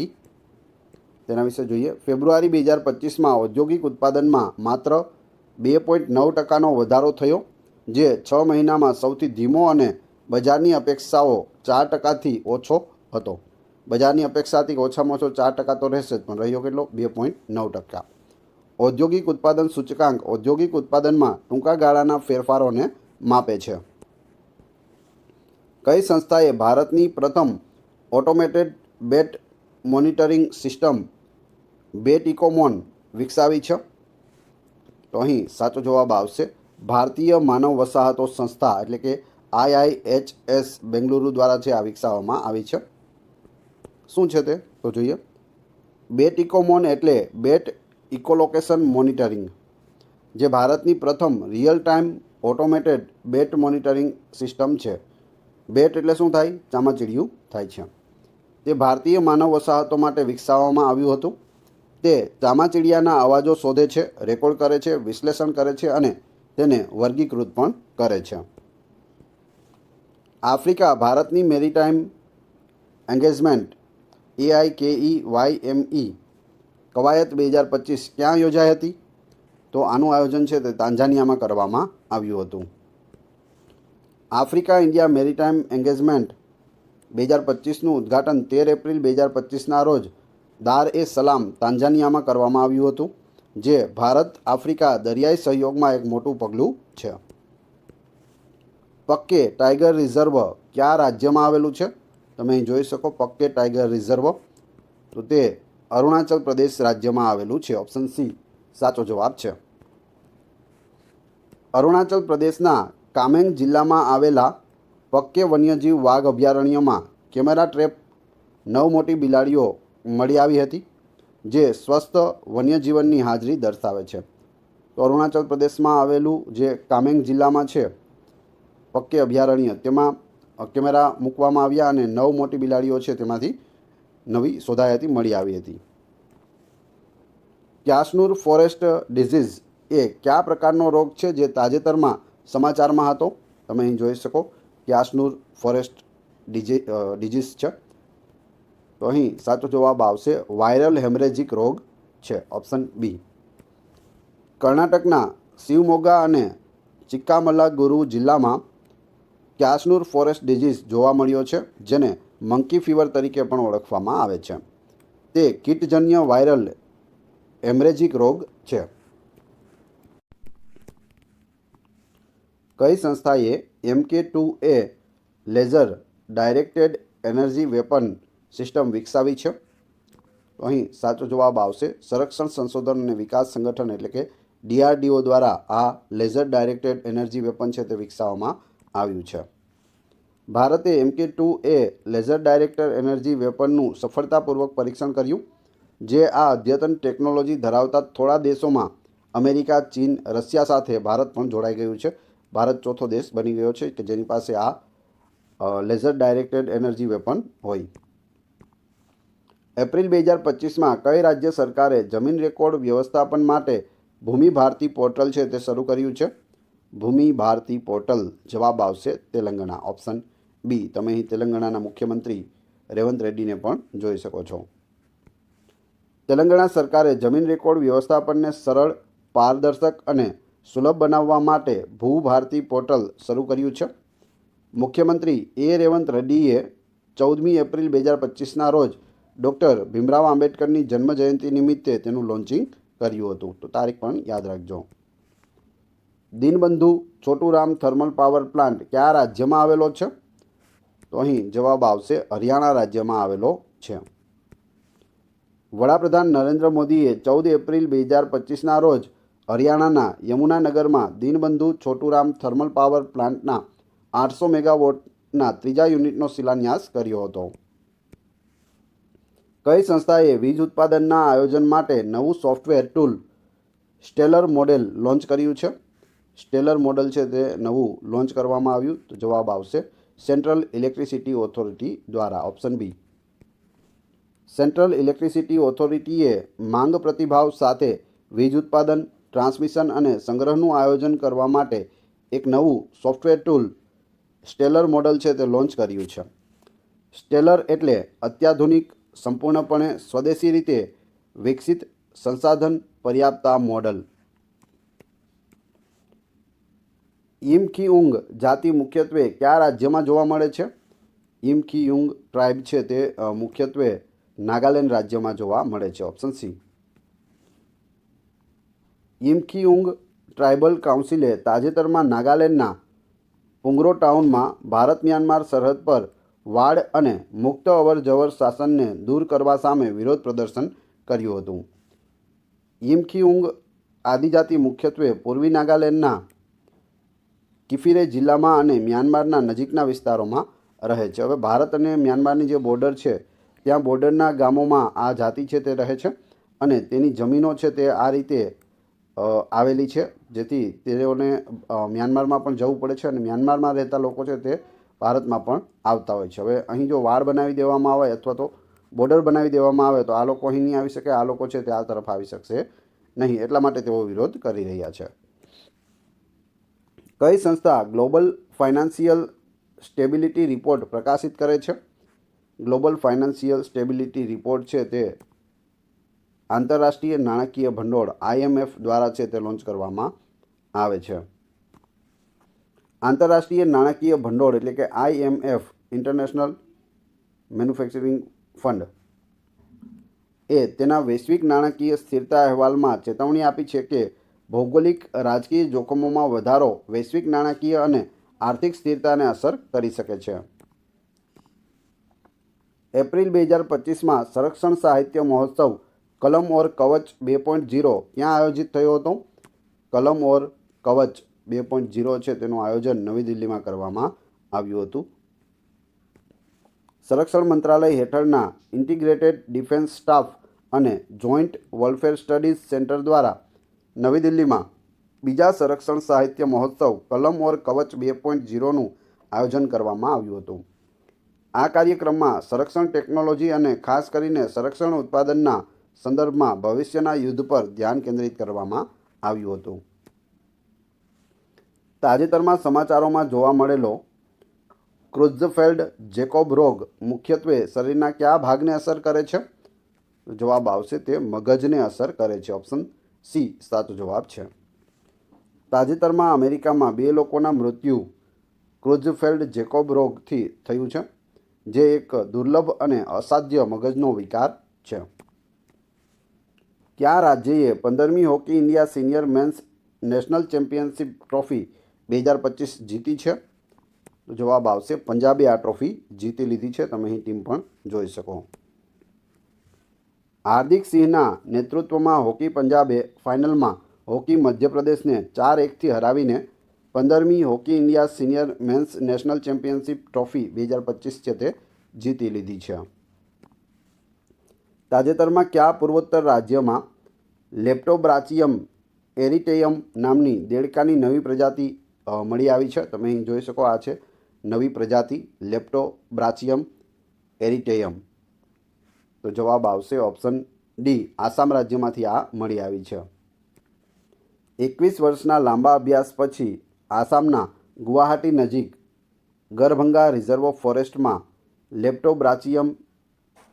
તેના વિશે જોઈએ. ફેબ્રુઆરી 2025માં ઔદ્યોગિક ઉત્પાદનમાં માત્ર 2.9% વધારો થયો, જે 6 મહિનામાં સૌથી ધીમો અને બજારની અપેક્ષાઓ 4%થી ઓછો હતો. બજારની અપેક્ષાથી ઓછામાં ઓછો 4% તો રહેશે જ, પણ રહ્યો કેટલો? 2.9%. ઔદ્યોગિક ઉત્પાદન સૂચકાંક ઔદ્યોગિક ઉત્પાદનમાં ટૂંકા ગાળાના ફેરફારોને માપે છે. કઈ સંસ્થાએ ભારતની પ્રથમ ઓટોમેટેડ બેટ મોનિટરિંગ સિસ્ટમ બેટ ઇકોમોન વિકસાવી છે? તો અહીં સાચો જવાબ આવશે ભારતીય માનવ વસાહતો સંસ્થા એટલે કે IIHS બેંગલુરુ દ્વારા છે આ વિકસાવવામાં આવી છે. શું છે તે તો જોઈએ. બેટ ઇકોમોન એટલે બેટ ઇકોલોકેશન મોનિટરિંગ, જે ભારતની પ્રથમ રિયલ ટાઈમ ઓટોમેટેડ બેટ મોનિટરિંગ સિસ્ટમ છે. બેટ એટલે શું થાય? ચામાચીડિયું થાય છે. તે ભારતીય માનવ વસાહતો માટે વિકસાવવામાં આવ્યું હતું. તે ચામાચીડિયાના અવાજો શોધે છે, રેકોર્ડ કરે છે, વિશ્લેષણ કરે છે અને તેને વર્ગીકૃત પણ કરે છે. આફ્રિકા ભારતની મેરીટાઈમ એન્ગેજમેન્ટ AIKEYME કવાયત 2025 ક્યાં યોજાઈ હતી? તો આનું આયોજન છે તે તાંઝાનિયામાં કરવામાં આવ્યું હતું. આફ્રિકા ઇન્ડિયા મેરીટાઈમ એન્ગેજમેન્ટ 2025નું ઉદ્ઘાટન 13 એપ્રિલ 2025ના રોજ દાર એ સલામ તાંઝાનિયામાં કરવામાં આવ્યું હતું, જે ભારત આફ્રિકા દરિયાઈ સહયોગમાં એક મોટું પગલું છે. પક્કે ટાઈગર રિઝર્વ કયા રાજ્યમાં આવેલું છે? તમે અહીં જોઈ શકો પક્કે ટાઈગર રિઝર્વ, તો તે અરુણાચલ પ્રદેશ રાજ્યમાં આવેલું છે. ઓપ્શન સી સાચો જવાબ છે. અરુણાચલ પ્રદેશના કામેંગ જિલ્લામાં આવેલા પક્કે વન્યજીવ વાઘ અભયારણ્યમાં કેમેરા ટ્રેપ 9 મોટી બિલાડીઓ મળી આવી હતી, જે સ્વસ્થ વન્યજીવનની હાજરી દર્શાવે છે. તો અરુણાચલ પ્રદેશમાં આવેલું જે કામેંગ જિલ્લામાં છે પક્કે અભયારણ્ય, તેમાં કેમેરા મૂકવામાં આવ્યા અને 9 મોટી બિલાડીઓ છે તેમાંથી નવી શોધાઈ હતી, મળી આવી હતી. ક્યાસનુર ફોરેસ્ટ ડિઝીઝ એ કયા પ્રકારનો રોગ છે જે તાજેતરમાં સમાચારમાં હતો? તમે અહીં જોઈ શકો ક્યાસનુર ફોરેસ્ટ ડિઝીઝ છે. તો અહીં સાચો જવાબ આવશે વાયરલ હેમરેજિક રોગ છે. Option B. કર્ણાટકના શિવમોગા અને ચિક્કામલાગુરુ જિલ્લામાં ક્યાસનુર ફોરેસ્ટ ડિઝીઝ જોવા મળ્યો છે, જેને મંકી ફીવર તરીકે પણ ઓળખવામાં આવે છે. તે કીટજન્ય વાયરલ હેમરેજિક રોગ છે. કઈ સંસ્થાએ MK2A laser directed energy weapon system વિકસાવી છે? તો અહીં સાચો જવાબ આવશે સંરક્ષણ સંશોધન અને વિકાસ સંગઠન એટલે કે DRDO દ્વારા આ લેઝર ડાયરેક્ટેડ એનર્જી વેપન છે તે વિકસાવવામાં આવ્યું છે. ભારતે MK2A લેઝર ડાયરેક્ટેડ એનર્જી વેપનનું સફળતાપૂર્વક પરીક્ષણ કર્યું, જે આ અદ્યતન ટેકનોલોજી ધરાવતા થોડા દેશોમાં અમેરિકા, ચીન, રશિયા સાથે ભારત પણ જોડાઈ ગયું છે. ભારત ચોથો દેશ બની ગયો છે કે જેની પાસે આ લેઝર ડાયરેક્ટેડ એનર્જી વેપન હોય. એપ્રિલ 2025માં કઈ રાજ્ય સરકારે જમીન રેકોર્ડ વ્યવસ્થાપન માટે ભૂમિ ભારતી પોર્ટલ છે તે શરૂ કર્યું છે? ભૂમિ ભારતી પોર્ટલ જવાબ આવશે તેલંગાણા. Option B. તમે અહીં તેલંગાણાના મુખ્યમંત્રી રેવંત રેડ્ડીને પણ જોઈ શકો છો. તેલંગાણા સરકારે જમીન રેકોર્ડ વ્યવસ્થાપનને સરળ, પારદર્શક અને સુલભ બનાવવા માટે ભૂ ભારતી પોર્ટલ શરૂ કર્યું છે. મુખ્યમંત્રી રેવંત રેડ્ડીએ 14મી એપ્રિલ 2025ના રોજ ડૉક્ટર ભીમરાવ આંબેડકરની જન્મજયંતિ નિમિત્તે તેનું લોન્ચિંગ કર્યું હતું. તો તારીખ પણ યાદ રાખજો. દીનબંધુ છોટુરામ થર્મલ પાવર પ્લાન્ટ કયા રાજ્યમાં આવેલો છે? તો અહીં જવાબ આવશે હરિયાણા રાજ્યમાં આવેલો છે. વડાપ્રધાન નરેન્દ્ર મોદીએ 14 એપ્રિલ 2025ના રોજ હરિયાણાના યમુનાનગરમાં દીનબંધુ છોટુરામ થર્મલ પાવર પ્લાન્ટના 800 મેગાવોટના ત્રીજા યુનિટનો શિલાન્યાસ કર્યો હતો. કઈ સંસ્થાએ વીજ ઉત્પાદનના આયોજન માટે નવું software tool stellar model launch કર્યું છે? સ્ટેલર મોડેલ છે તે નવું લોન્ચ કરવામાં આવ્યું. તો જવાબ આવશે સેન્ટ્રલ ઇલેક્ટ્રિસિટી ઓથોરિટી દ્વારા. Option B. સેન્ટ્રલ ઇલેક્ટ્રિસિટી ઓથોરિટીએ માંગ પ્રતિભાવ સાથે વીજ ઉત્પાદન, ટ્રાન્સમિશન અને સંગ્રહનું આયોજન કરવા માટે એક નવું સોફ્ટવેર ટૂલ સ્ટેલર મોડેલ છે તે લોન્ચ કર્યું છે. સ્ટેલર એટલે અત્યાધુનિક, સંપૂર્ણપણે સ્વદેશી રીતે વિકસિત સંસાધન પર્યાપ્તતા મોડલ. યિમખીઉંગ જાતિ મુખ્યત્વે કયા રાજ્યમાં જોવા મળે છે? યિમખીઉંગ ટ્રાઇબ છે તે મુખ્યત્વે નાગાલેન્ડ રાજ્યમાં જોવા મળે છે. Option C. યિમખીઉંગ ટ્રાઇબલ કાઉન્સિલે તાજેતરમાં નાગાલેન્ડના પુંગરો ટાઉનમાં ભારત મ્યાનમાર સરહદ પર વાડ અને મુક્ત અવર જવર શાસનને દૂર કરવા સામે વિરોધ પ્રદર્શન કર્યું હતું. યિમખીઉંગ આદિજાતિ મુખ્યત્વે પૂર્વી નાગાલેન્ડના કિફિરે જિલ્લામાં અને મ્યાનમારના નજીકના વિસ્તારોમાં રહે છે. હવે ભારત અને મ્યાનમારની જે બોર્ડર છે ત્યાં બોર્ડરના ગામોમાં આ જાતિ છે તે રહે છે અને તેની જમીનો છે તે આ રીતે આવેલી છે જેથી તેઓને મ્યાનમારમાં પણ જવું પડે છે અને મ્યાનમારમાં રહેતા લોકો છે તે ભારતમાં પણ આવતા હોય છે. હવે અહીં જો વાડ બનાવી દેવામાં આવે અથવા તો બોર્ડર બનાવી દેવામાં આવે તો આ લોકો અહીં નહીં આવી શકે, આ લોકો છે તે આ તરફ આવી શકશે નહીં. એટલા માટે તેઓ વિરોધ કરી રહ્યા છે. કઈ સંસ્થા ગ્લોબલ ફાઇનાન્શિયલ સ્ટેબિલિટી રિપોર્ટ પ્રકાશિત કરે છે? ગ્લોબલ ફાઇનાન્શિયલ સ્ટેબિલિટી રિપોર્ટ છે તે આંતરરાષ્ટ્રીય નાણાકીય ભંડોળ IMF દ્વારા છે તે લોન્ચ કરવામાં આવે છે. આંતરરાષ્ટ્રીય નાણાકીય ભંડોળ એટલે કે IMF ઇન્ટરનેશનલ મેન્યુફેક્ચરિંગ ફંડ એ તેના વૈશ્વિક નાણાકીય સ્થિરતા અહેવાલમાં ચેતવણી આપી છે કે ભૌગોલિક રાજકીય જોખમોમાં વધારો વૈશ્વિક નાણાકીય અને આર્થિક સ્થિરતાને અસર કરી શકે છે. એપ્રિલ 2025માં સંરક્ષણ સાહિત્ય મહોત્સવ કલમ ઓર કવચ 2.0 ક્યાં આયોજિત થયો હતો? કલમ ઓર કવચ 2.0 છે તેનું આયોજન નવી દિલ્હીમાં કરવામાં આવ્યું હતું. સંરક્ષણ મંત્રાલય હેઠળના ઇન્ટિગ્રેટેડ ડિફેન્સ સ્ટાફ અને જોઈન્ટ વેલફેર સ્ટડીઝ સેન્ટર દ્વારા નવી દિલ્હીમાં બીજા સંરક્ષણ સાહિત્ય મહોત્સવ કલમ ઓર કવચ 2.0નું આયોજન કરવામાં આવ્યું હતું. આ કાર્યક્રમમાં સંરક્ષણ ટેકનોલોજી અને ખાસ કરીને સંરક્ષણ ઉત્પાદનના સંદર્ભમાં ભવિષ્યના યુદ્ધ પર ધ્યાન કેન્દ્રિત કરવામાં આવ્યું હતું. તાજેતરમાં સમાચારોમાં જોવા મળેલો ક્રુઝફેલ્ડ જેકોબ રોગ મુખ્યત્વે શરીરના કયા ભાગને અસર કરે છે? જવાબ આવશે તે મગજને અસર કરે છે. ઓપ્શન સી સાચો જવાબ છે. તાજેતરમાં અમેરિકામાં 2 લોકોના મૃત્યુ ક્રુઝફેલ્ડ જેકોબ રોગથી થયું છે, જે એક દુર્લભ અને અસાધ્ય મગજનો વિકાર છે. કયા રાજ્યએ 15મી hockey India senior men's national championship trophy 2025 જીતી છે? તો જવાબ આવશે પંજાબે આ ટ્રોફી જીતી લીધી છે. તમે અહીં ટીમ પણ જોઈ શકો. હાર્દિક સિંહના નેતૃત્વમાં હોકી પંજાબે ફાઇનલમાં હોકી મધ્યપ્રદેશને 4-1થી હરાવીને 15મી hockey India senior men's national championship trophy 2025 છે તે જીતી લીધી છે. તાજેતરમાં કયા પૂર્વોત્તર રાજ્યમાં લેપ્ટોબ્રાચિયમ એરિટેયમ નામની દેડકાની નવી પ્રજાતિ મળી આવી છે? તમે અહીં જોઈ શકો, આ છે નવી પ્રજાતિ લેપ્ટોબ્રાચિયમ એરિટેયમ. તો જવાબ આવશે ઓપ્શન ડી, આસામ રાજ્યમાંથી આ મળી આવી છે. 21 વર્ષના લાંબા અભ્યાસ પછી આસામના ગુવાહાટી નજીક ગરભંગા રિઝર્વ ફોરેસ્ટમાં લેપ્ટોબ્રાચિયમ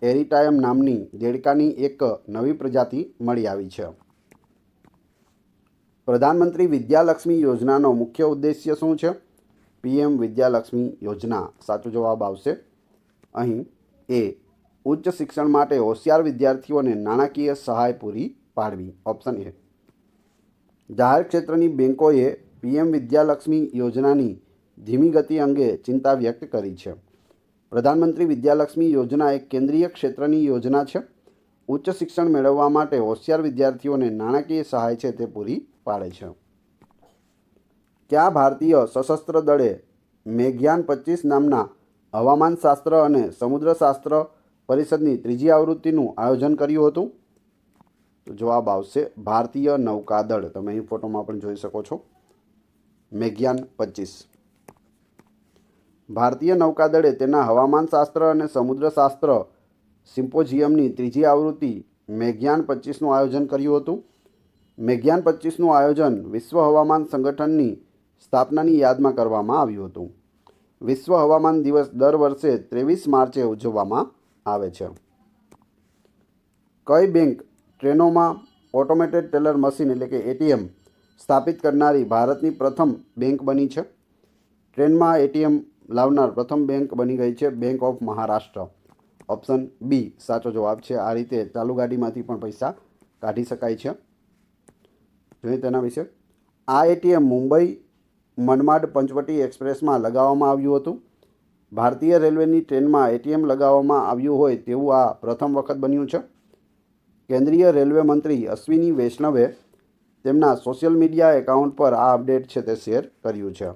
એરિટાયમ નામની દેડકાની એક નવી પ્રજાતિ મળી આવી છે. પ્રધાનમંત્રી વિદ્યાલક્ષ્મી યોજનાનો મુખ્ય ઉદ્દેશ્ય શું છે? PM વિદ્યાલક્ષ્મી યોજના. સાચો જવાબ આવશે અહીં એ ઉચ્ચ શિક્ષણ માટે હોશિયાર વિદ્યાર્થીઓને નાણાકીય સહાય પૂરી પાડવી. Option A. જાહેર ક્ષેત્રની બેન્કોએ PM વિદ્યાલક્ષ્મી યોજનાની ધીમી ગતિ અંગે ચિંતા વ્યક્ત કરી છે. પ્રધાનમંત્રી વિદ્યાલક્ષ્મી યોજના એક કેન્દ્રીય ક્ષેત્રની યોજના છે. ઉચ્ચ શિક્ષણ મેળવવા માટે હોશિયાર વિદ્યાર્થીઓને નાણાકીય સહાય છે તે પૂરી પાડે છે. કયા ભારતીય સશસ્ત્ર દળે મેઘયાન 25 નામના હવામાનશાસ્ત્ર અને સમુદ્રશાસ્ત્ર પરિષદની ત્રીજી આવૃત્તિનું આયોજન કર્યું હતું? તો જવાબ આવશે ભારતીય નૌકાદળ. તમે અહીં ફોટોમાં પણ જોઈ શકો છો. મેઘયાન 25. ભારતીય નૌકાદળે તેના હવામાનશાસ્ત્ર અને સમુદ્રશાસ્ત્ર સિમ્પોઝિયમની ત્રીજી આવૃત્તિ મેઘયાન 25નું આયોજન કર્યું હતું. મેઘયાન 25નું આયોજન વિશ્વ હવામાન સંગઠનની સ્થાપનાની યાદમાં કરવામાં આવ્યું હતું. વિશ્વ હવામાન દિવસ દર વર્ષે 23 માર્ચે ઉજવવામાં આવે છે. કઈ બેંક ટ્રેનોમાં ઓટોમેટેડ ટેલર મશીન એટલે કે એટીએમ સ્થાપિત કરનારી ભારતની પ્રથમ બેંક બની છે? ટ્રેનમાં એટીએમ લાવનાર પ્રથમ બેંક બની ગઈ છે bank of Maharashtra. Option B સાચો જવાબ છે. આ રીતે ચાલુ ગાડીમાંથી પણ પૈસા કાઢી શકાય છે. જોઈએ તેના વિશે. આ એટીએમ મુંબઈ મનમાડ પંચવટી એક્સપ્રેસમાં લગાવવામાં આવ્યું હતું. ભારતીય રેલવેની ટ્રેનમાં એટીએમ લગાવવામાં આવ્યું હોય તેવું આ પ્રથમ વખત બન્યું છે. કેન્દ્રીય રેલવે મંત્રી અશ્વિની વૈષ્ણવે તેમના સોશિયલ મીડિયા એકાઉન્ટ પર આ અપડેટ છે તે શેર કર્યું છે.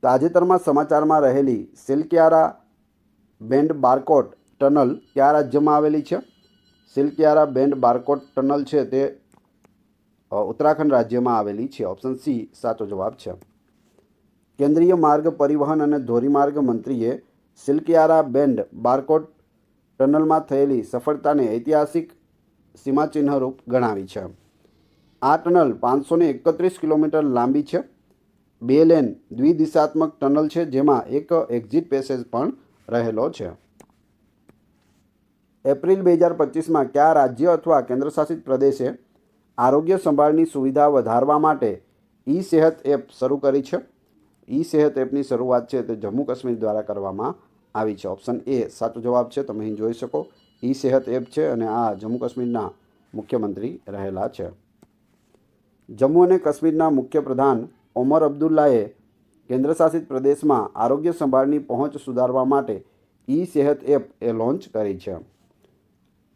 તાજેતરમાં સમાચારમાં રહેલી સિલક્યારા બેન્ડ બારકોટ ટનલ કયા રાજ્યમાં આવેલી છે? સિલક્યારા બેન્ડ બારકોટ ટનલ છે તે ઉત્તરાખંડ રાજ્યમાં આવેલી છે. ઓપ્શન સી સાચો જવાબ છે. કેન્દ્રીય માર્ગ પરિવહન અને ધોરીમાર્ગ મંત્રીએ સિલક્યારા બેન્ડ બારકોટ ટનલમાં થયેલી સફળતાને ઐતિહાસિક સીમાચિહ્નરૂપ ગણાવી છે. આ ટનલ 531 કિલોમીટર લાંબી છે. 2 લેન દ્વિદિશાત્મક ટનલ છે જેમાં એક એક્ઝિટ પેસેજ પણ રહેલો છે. એપ્રિલ 2025માં કયા રાજ્ય અથવા કેન્દ્રશાસિત પ્રદેશે આરોગ્ય સંભાળની સુવિધા વધારવા માટે ઈ સેહત એપ શરૂ કરી છે? ઈ સેહત એપની શરૂઆત છે તે જમ્મુ કાશ્મીર દ્વારા કરવામાં આવી છે. ઓપ્શન એ સાચો જવાબ છે. તમે અહીં જોઈ શકો ઈ સેહત એપ છે અને આ જમ્મુ કાશ્મીરના મુખ્યમંત્રી રહેલા છે. જમ્મુ અને કાશ્મીરના મુખ્યપ્રધાન ઓમર અબ્દુલ્લાએ કેન્દ્રશાસિત પ્રદેશમાં આરોગ્ય સંભાળની પહોંચ સુધારવા માટે ઈ સેહત એપ લોન્ચ કરી છે.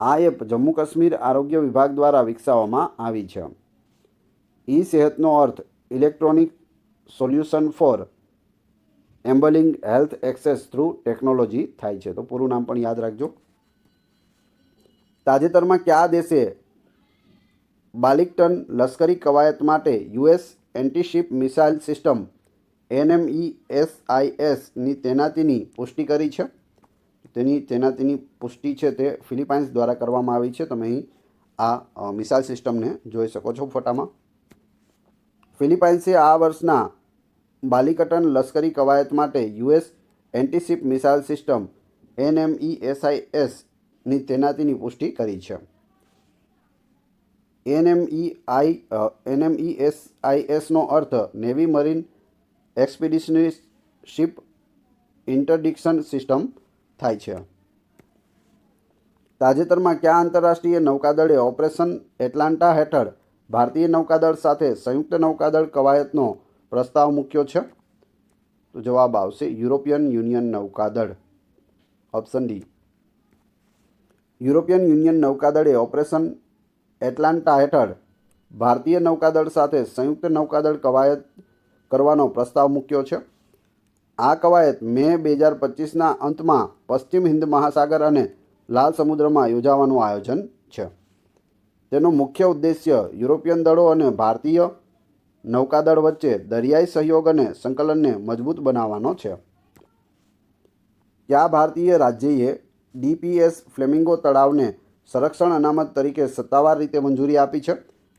આ એપ જમ્મુ કાશ્મીર આરોગ્ય વિભાગ દ્વારા વિકસાવવામાં આવી છે. ઈ સેહતનો અર્થ electronic solution for enabling health access through technology થાય છે. તો પૂરું નામ પણ યાદ રાખજો. તાજેતરમાં કયા દેશે બાલિકટન લશ્કરી કવાયત માટે યુએસ એન્ટીશિપ મિસાઇલ સિસ્ટમ NMESISની તૈનાતીની પુષ્ટિ કરી છે? તેની તૈનાતીની પુષ્ટિ છે તે ફિલિપાઇન્સ દ્વારા કરવામાં આવી છે. તમે અહીં આ મિસાઇલ સિસ્ટમને જોઈ શકો છો ફોટામાં. ફિલિપાઇન્સે આ વર્ષના બાલિકટન લશ્કરી કવાયત માટે યુએસ એન્ટીશિપ મિસાઇલ સિસ્ટમ NMESISની તૈનાતીની પુષ્ટિ કરી છે. NMESISનો અર્થ નેવી મરીન એક્સપિડિશનરી શિપ ઇન્ટરડિક્શન સિસ્ટમ થાય છે. તાજેતરમાં કયા આંતરરાષ્ટ્રીય નૌકાદળે ઓપરેશન એટલાન્ટા હેઠળ ભારતીય નૌકાદળ સાથે સંયુક્ત નૌકાદળ કવાયતનો પ્રસ્તાવ મૂક્યો છે? તો જવાબ આવશે યુરોપિયન યુનિયન નૌકાદળ. Option D. યુરોપિયન યુનિયન નૌકાદળે ઓપરેશન એટલાન્ટા હેઠળ ભારતીય નૌકાદળ સાથે સંયુક્ત નૌકાદળ કવાયત કરવાનો પ્રસ્તાવ મૂક્યો છે. આ કવાયત મે 2025ના અંતમાં પશ્ચિમ હિન્દ મહાસાગર અને લાલ સમુદ્રમાં યોજાવાનું આયોજન છે. તેનો મુખ્ય ઉદ્દેશ્ય યુરોપિયન દળો અને ભારતીય નૌકાદળ વચ્ચે દરિયાઈ સહયોગ અને સંકલનને મજબૂત બનાવવાનો છે. કયા ભારતીય રાજ્યએ DPS ફ્લેમિંગો તળાવને સંરક્ષણ અનામત તરીકે સત્તાવાર રીતે મંજૂરી આપી છે?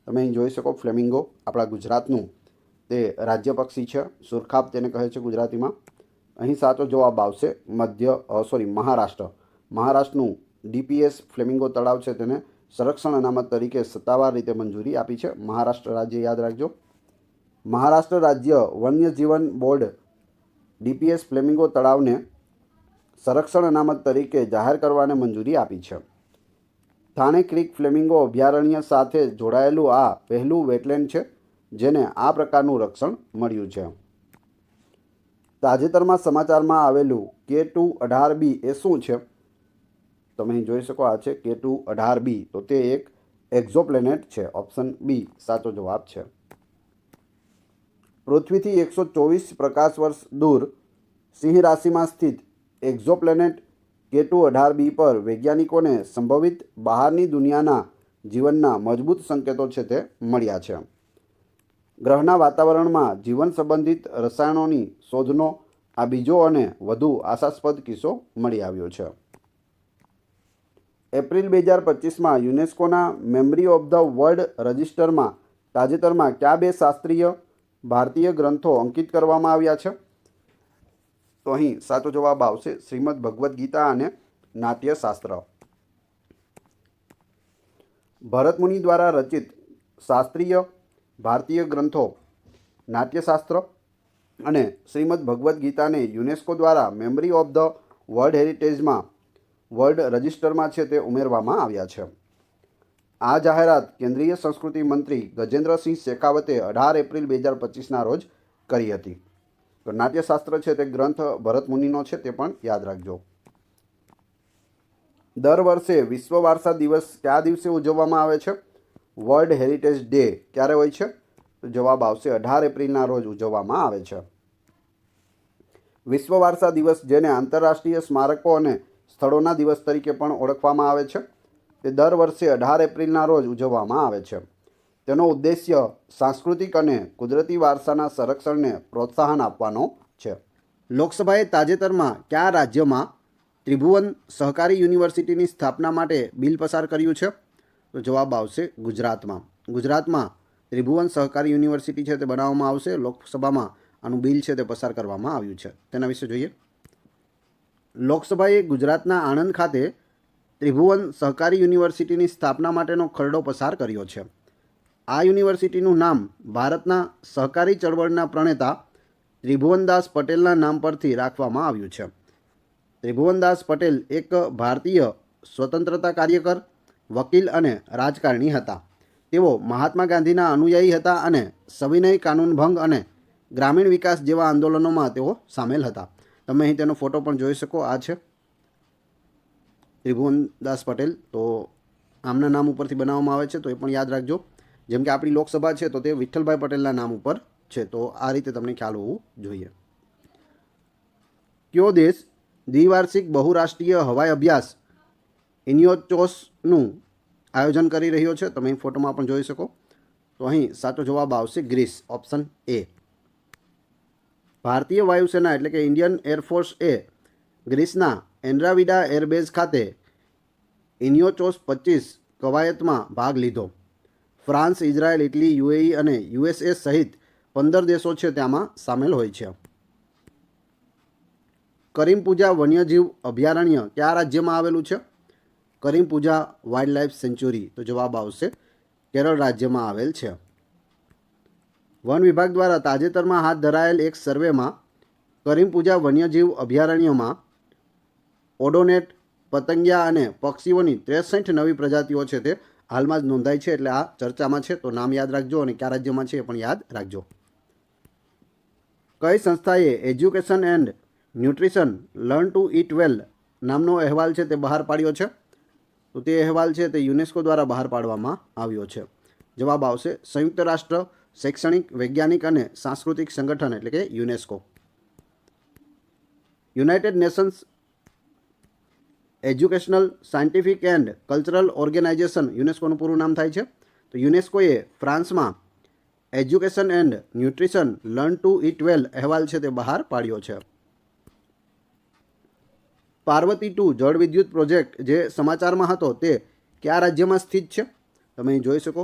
તમે અહીં જોઈ શકો ફ્લેમિંગો આપણા ગુજરાતનું તે રાજ્ય પક્ષી છે. સુરખાબ તેને કહે છે ગુજરાતીમાં. અહીં સાચો જવાબ આવશે મહારાષ્ટ્ર. મહારાષ્ટ્રનું DPS ફ્લેમિંગો તળાવ છે તેને સંરક્ષણ અનામત તરીકે સત્તાવાર રીતે મંજૂરી આપી છે. મહારાષ્ટ્ર રાજ્ય યાદ રાખજો. મહારાષ્ટ્ર રાજ્ય વન્યજીવન બોર્ડ DPS ફ્લેમિંગો તળાવને સંરક્ષણ અનામત તરીકે જાહેર કરવાને મંજૂરી આપી છે. થાણે ક્રીક ફ્લેમિંગો અભયારણ્ય સાથે જોડાયેલું આ પહેલું વેટલેન્ડ છે જેને આ પ્રકારનું રક્ષણ મળ્યું છે. તાજેતરમાં સમાચારમાં આવેલું K2-18b એ શું છે? તમે અહીં જોઈ શકો આ છે K2-18b. તો તે એક એક્ઝોપ્લેનેટ છે. ઓપ્શન બી સાચો જવાબ છે. પૃથ્વીથી 124 પ્રકાશ વર્ષ દૂર સિંહ રાશિમાં સ્થિત એક્ઝોપ્લેનેટ K2-18b પર વૈજ્ઞાનિકોને સંભવિત બહારની દુનિયાના જીવનના મજબૂત સંકેતો છે તે મળ્યા છે. ગ્રહના વાતાવરણમાં જીવન સંબંધિત રસાયણોની શોધનો આ બીજો અને વધુ આશાસ્પદ કિસ્સો મળી આવ્યો છે. એપ્રિલ 2025માં યુનેસ્કોના મેમરી ઓફ ધ વર્લ્ડ રજિસ્ટરમાં તાજેતરમાં કયા બે શાસ્ત્રીય ભારતીય ગ્રંથો અંકિત કરવામાં આવ્યા છે? તો અહીં સાચો જવાબ આવશે શ્રીમદ ભગવદ્ ગીતા અને નાટ્યશાસ્ત્ર. ભરતમુનિ દ્વારા રચિત શાસ્ત્રીય ભારતીય ગ્રંથો નાટ્યશાસ્ત્ર અને શ્રીમદ ભગવદ્ ગીતાને યુનેસ્કો દ્વારા મેમરી ઓફ ધ વર્લ્ડ હેરિટેજમાં વર્લ્ડ રજિસ્ટરમાં છે તે ઉમેરવામાં આવ્યા છે. આ જાહેરાત કેન્દ્રીય સંસ્કૃતિ મંત્રી ગજેન્દ્રસિંહ શેખાવતે 18 એપ્રિલ 2025ના રોજ કરી હતી. તો નાટ્યશાસ્ત્ર છે તે ગ્રંથ ભરતમુનિનો છે તે પણ યાદ રાખજો. દર વર્ષે વિશ્વ વારસા દિવસ કયા દિવસે ઉજવવામાં આવે છે? વર્લ્ડ હેરિટેજ ડે ક્યારે હોય છે? તો જવાબ આવશે 18 એપ્રિલના રોજ ઉજવવામાં આવે છે. વિશ્વ વારસા દિવસ, જેને આંતરરાષ્ટ્રીય સ્મારકો અને સ્થળોના દિવસ તરીકે પણ ઓળખવામાં આવે છે, તે દર વર્ષે 18 એપ્રિલના રોજ ઉજવવામાં આવે છે. તેનો ઉદ્દેશ્ય સાંસ્કૃતિક અને કુદરતી વારસાના સંરક્ષણને પ્રોત્સાહન આપવાનો છે. લોકસભાએ તાજેતરમાં કયા રાજ્યમાં ત્રિભુવન સહકારી યુનિવર્સિટીની સ્થાપના માટે બિલ પસાર કર્યું છે? તો જવાબ આવશે ગુજરાતમાં. ગુજરાતમાં ત્રિભુવન સહકારી યુનિવર્સિટી છે તે બનાવવામાં આવશે. લોકસભામાં આનું બિલ છે તે પસાર કરવામાં આવ્યું છે. તેના વિશે જોઈએ. લોકસભાએ ગુજરાતના આણંદ ખાતે ત્રિભુવન સહકારી યુનિવર્સિટીની સ્થાપના માટેનો ખરડો પસાર કર્યો છે. આ યુનિવર્સિટીનું નામ ભારતના સહકારી ચળવળના પ્રણેતા ત્રિભુવનદાસ પટેલના નામ પરથી રાખવામાં આવ્યું છે. ત્રિભુવનદાસ પટેલ એક ભારતીય સ્વતંત્રતા કાર્યકર, વકીલ અને રાજકારણી હતા. તેઓ મહાત્મા ગાંધીના અનુયાયી હતા અને સવિનય કાનૂન ભંગ અને ગ્રામીણ વિકાસ જેવા આંદોલનોમાં તેઓ સામેલ હતા. તમે અહીં તેનો ફોટો પણ જોઈ શકો. આ છે ત્રિભુવનદાસ પટેલ. તો આમના નામ ઉપરથી બનાવવામાં આવે છે, તો એ પણ યાદ રાખજો. જેમ કે આપણી લોકસભા છે તો તે વિઠ્ઠલભાઈ પટેલના નામ ઉપર છે. તો આ રીતે તમને ખ્યાલ હોવું જોઈએ. કયો દેશ દ્વિવાર્ષિક બહુરાષ્ટ્રીય હવાઈ અભ્યાસ ઇનિયોચોસનું આયોજન કરી રહ્યો છે? તમે અહીં ફોટોમાં પણ જોઈ શકો. તો અહીં સાચો જવાબ આવશે ગ્રીસ, ઓપ્શન એ. ભારતીય વાયુસેના એટલે કે ઇન્ડિયન એરફોર્સ એ ગ્રીસના એન્ડ્રાવિડા એરબેઝ ખાતે ઇનિયોચોસ 25 કવાયતમાં ભાગ લીધો. ફ્રાન્સ, ઇઝરાયલ, ઇટલી, યુએઈ અને યુએસએ સહિત 15 દેશો છે તેમાં સામેલ હોય છે. કરીમપૂજા વન્યજીવ અભયારણ્ય કયા રાજ્યમાં આવેલું છે? કરીમપૂજા વાઇલ્ડ લાઇફ સેન્ચ્યુરી. તો જવાબ આવશે કેરળ રાજ્યમાં આવેલ છે. વન વિભાગ દ્વારા તાજેતરમાં હાથ ધરાયેલ એક સર્વેમાં કરીમપૂજા વન્યજીવ અભયારણ્યમાં ઓડોનેટ, પતંગિયા અને પક્ષીઓની 63 નવી પ્રજાતિઓ છે તે હાલમાં જ નોંધાઈ છે. એટલે આ ચર્ચામાં છે. તો નામ યાદ રાખજો અને કયા રાજ્યમાં છે એ પણ યાદ રાખજો. કઈ સંસ્થાએ education and nutrition learn to eat વેલ નામનો અહેવાલ છે તે બહાર પાડ્યો છે? તો તે અહેવાલ છે તે યુનેસ્કો દ્વારા બહાર પાડવામાં આવ્યો છે. જવાબ આવશે સંયુક્ત રાષ્ટ્ર શૈક્ષણિક, વૈજ્ઞાનિક અને સાંસ્કૃતિક સંગઠન એટલે કે UNESCO. United Nations educational, scientific and cultural organisation યુનેસ્કોનું પૂરું નામ થાય છે. તો યુનેસ્કોએ ફ્રાન્સમાં education and nutrition learn to eat well અહેવાલ છે તે બહાર પાડ્યો છે. પાર્વતી 2 જળ વિદ્યુત પ્રોજેક્ટ જે સમાચારમાં હતો તે કયા રાજ્યમાં સ્થિત છે? તમે અહીં જોઈ શકો.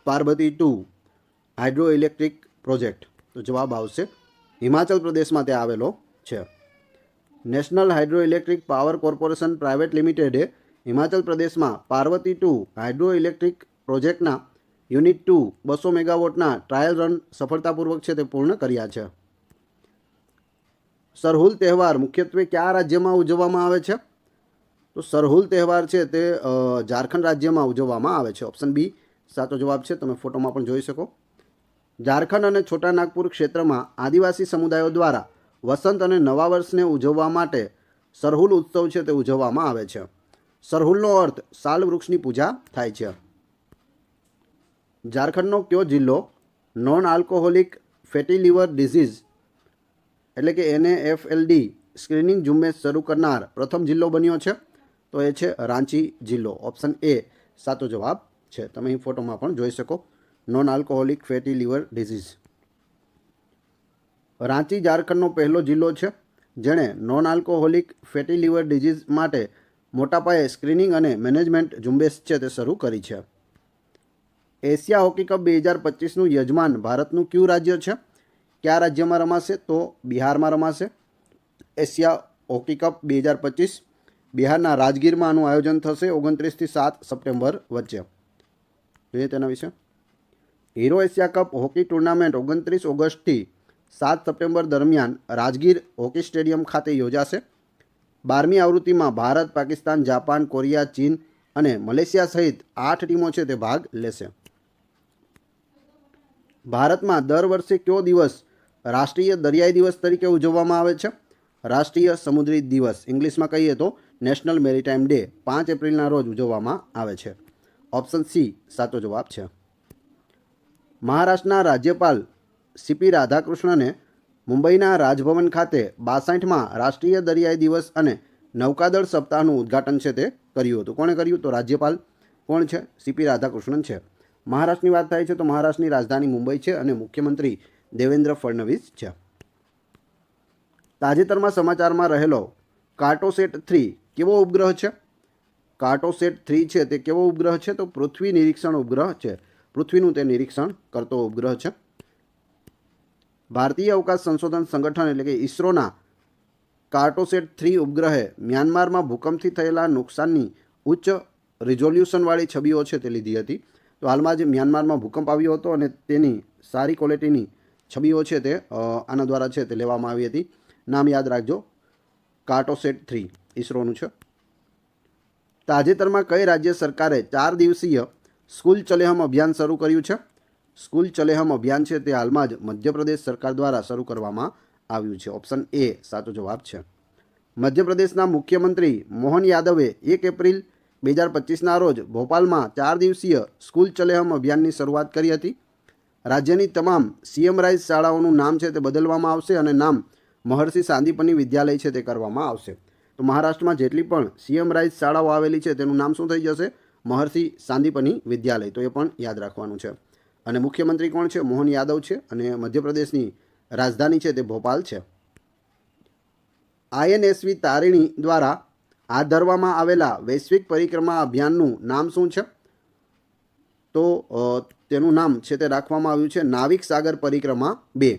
Parvati 2 hydro electric project. તો જવાબ આવશે હિમાચલ પ્રદેશમાં તે આવેલો છે. National hydro electric power corporation private લિમિટેડે હિમાચલ પ્રદેશમાં પાર્વતી 2 હાઇડ્રો ઇલેક્ટ્રિક પ્રોજેક્ટના યુનિટ 2 200 મેગાવોટના ટ્રાયલ રન સફળતાપૂર્વક છે તે પૂર્ણ કર્યા છે. સરહુલ તહેવાર મુખ્યત્વે કયા રાજ્યમાં ઉજવવામાં આવે છે? તો સરહુલ તહેવાર છે તે ઝારખંડ રાજ્યમાં ઉજવવામાં આવે છે. ઓપ્શન બી સાચો જવાબ છે. તમે ફોટોમાં પણ જોઈ શકો. ઝારખંડ અને છોટા નાગપુર ક્ષેત્રમાં આદિવાસી સમુદાયો દ્વારા વસંત અને નવા વર્ષને ઉજવવા માટે સરહુલ ઉત્સવ છે તે ઉજવવામાં આવે છે. સરહુલનો અર્થ સાલ વૃક્ષની પૂજા થાય છે. ઝારખંડનો કયો જિલ્લો non alcoholic fatty liver disease એટલે કે NAFLD સ્ક્રીનિંગ ઝુંબેશ શરૂ કરનાર પ્રથમ જિલ્લો બન્યો છે? તો એ છે રાંચી જિલ્લો. ઓપ્શન એ સાચો જવાબ છે. તમે અહીં ફોટોમાં પણ જોઈ શકો. Non alcoholic fatty liver disease. Ranchi ઝારખંડનો પહેલો જિલ્લો છે જેણે non alcoholic fatty liver disease માટે મોટા પાયે સ્ક્રીનિંગ અને મેનેજમેન્ટ ઝુંબેશ છે તે શરૂ કરી છે. એશિયા હોકી કપ 2025નું યજમાન ભારતનું કયું રાજ્ય છે? કયા રાજ્યમાં રમાશે? તો બિહારમાં રમાશે. એશિયા હોકી કપ 2025 બિહારના રાજગીરમાં આનું આયોજન થશે 29 થી 7 સપ્ટેમ્બર વચ્ચે. જોઈએ તેના વિશે. Hero Asia cup hockey tournament 29 ઓગસ્ટથી 7 સપ્ટેમ્બર દરમિયાન રાજગીર હોકી સ્ટેડિયમ ખાતે યોજાશે. 12મી આવૃત્તિમાં ભારત, પાકિસ્તાન, જાપાન, કોરિયા, ચીન અને મલેશિયા સહિત 8 ટીમો છે તે ભાગ લેશે. ભારતમાં દર વર્ષે કયો દિવસ રાષ્ટ્રીય દરિયાઈ દિવસ તરીકે ઉજવવામાં આવે છે? રાષ્ટ્રીય સમુદ્રી દિવસ, ઇંગ્લિશમાં કહીએ તો નેશનલ મેરીટાઈમ ડે, 5 એપ્રિલના રોજ ઉજવવામાં આવે છે. ઓપ્શન સી સાચો જવાબ છે. મહારાષ્ટ્રના રાજ્યપાલ સીપી રાધાકૃષ્ણને મુંબઈના રાજભવન ખાતે 62માં રાષ્ટ્રીય દરિયાઈ દિવસ અને નૌકાદળ સપ્તાહનું ઉદ્ઘાટન છે તે કર્યું હતું. કોણે કર્યું? તો રાજ્યપાલ કોણ છે? સીપી રાધાકૃષ્ણન છે. મહારાષ્ટ્રની વાત થાય છે તો મહારાષ્ટ્રની રાજધાની મુંબઈ છે અને મુખ્યમંત્રી દેવેન્દ્ર ફડણવીસ છે. તાજેતરમાં સમાચારમાં રહેલો કાર્ટોસેટ 3 કેવો ઉપગ્રહ છે? કાર્ટોસેટ 3 છે તે કેવો ઉપગ્રહ છે? તો પૃથ્વી નિરીક્ષણ ઉપગ્રહ છે. પૃથ્વીનું તે નિરીક્ષણ કરતો ઉપગ્રહ છે. ભારતીય અવકાશ સંશોધન સંગઠન એટલે કે ઇસરોના કાર્ટોસેટ 3 ઉપગ્રહે મ્યાનમારમાં ભૂકંપથી થયેલા નુકસાનની ઉચ્ચ રિઝોલ્યુશનવાળી છબીઓ છે તે લીધી હતી. તો હાલમાં જ મ્યાનમારમાં ભૂકંપ આવ્યો હતો અને તેની સારી ક્વોલિટીની છબીઓ છે તે આના દ્વારા છે તે લેવામાં આવી હતી. નામ યાદ રાખજો, કાર્ટોસેટ 3 ઇસરોનું છે. તાજેતરમાં કઈ રાજ્ય સરકારે 4 દિવસીય સ્કૂલ ચલેહમ અભિયાન શરૂ કર્યું છે? સ્કૂલ ચલેહમ અભિયાન છે તે હાલમાં જ મધ્યપ્રદેશ સરકાર દ્વારા શરૂ કરવામાં આવ્યું છે. ઓપ્શન એ સાચો જવાબ છે. મધ્યપ્રદેશના મુખ્યમંત્રી મોહન યાદવે 1 એપ્રિલ 2025ના રોજ ભોપાલમાં 4 દિવસીય સ્કૂલ ચલેહમ અભિયાનની શરૂઆત કરી હતી. રાજ્યની તમામ સીએમ રાઇઝ શાળાઓનું નામ છે તે બદલવામાં આવશે અને નામ મહર્ષિ સાંદીપની વિદ્યાલય છે તે કરવામાં આવશે. તો મહારાષ્ટ્રમાં જેટલી પણ સીએમ રાઇઝ શાળાઓ આવેલી છે તેનું નામ શું થઈ જશે? મહર્ષિ સાંદીપની વિદ્યાલય. તો એ પણ યાદ રાખવાનું છે. અને મુખ્યમંત્રી કોણ છે? મોહન યાદવ છે અને મધ્યપ્રદેશની રાજધાની છે તે ભોપાલ છે. INSV તારિણી દ્વારા હાથ ધરવામાં આવેલા વૈશ્વિક પરિક્રમા અભિયાનનું નામ શું છે? તો તેનું નામ છે તે રાખવામાં આવ્યું છે નાવિક સાગર પરિક્રમા 2.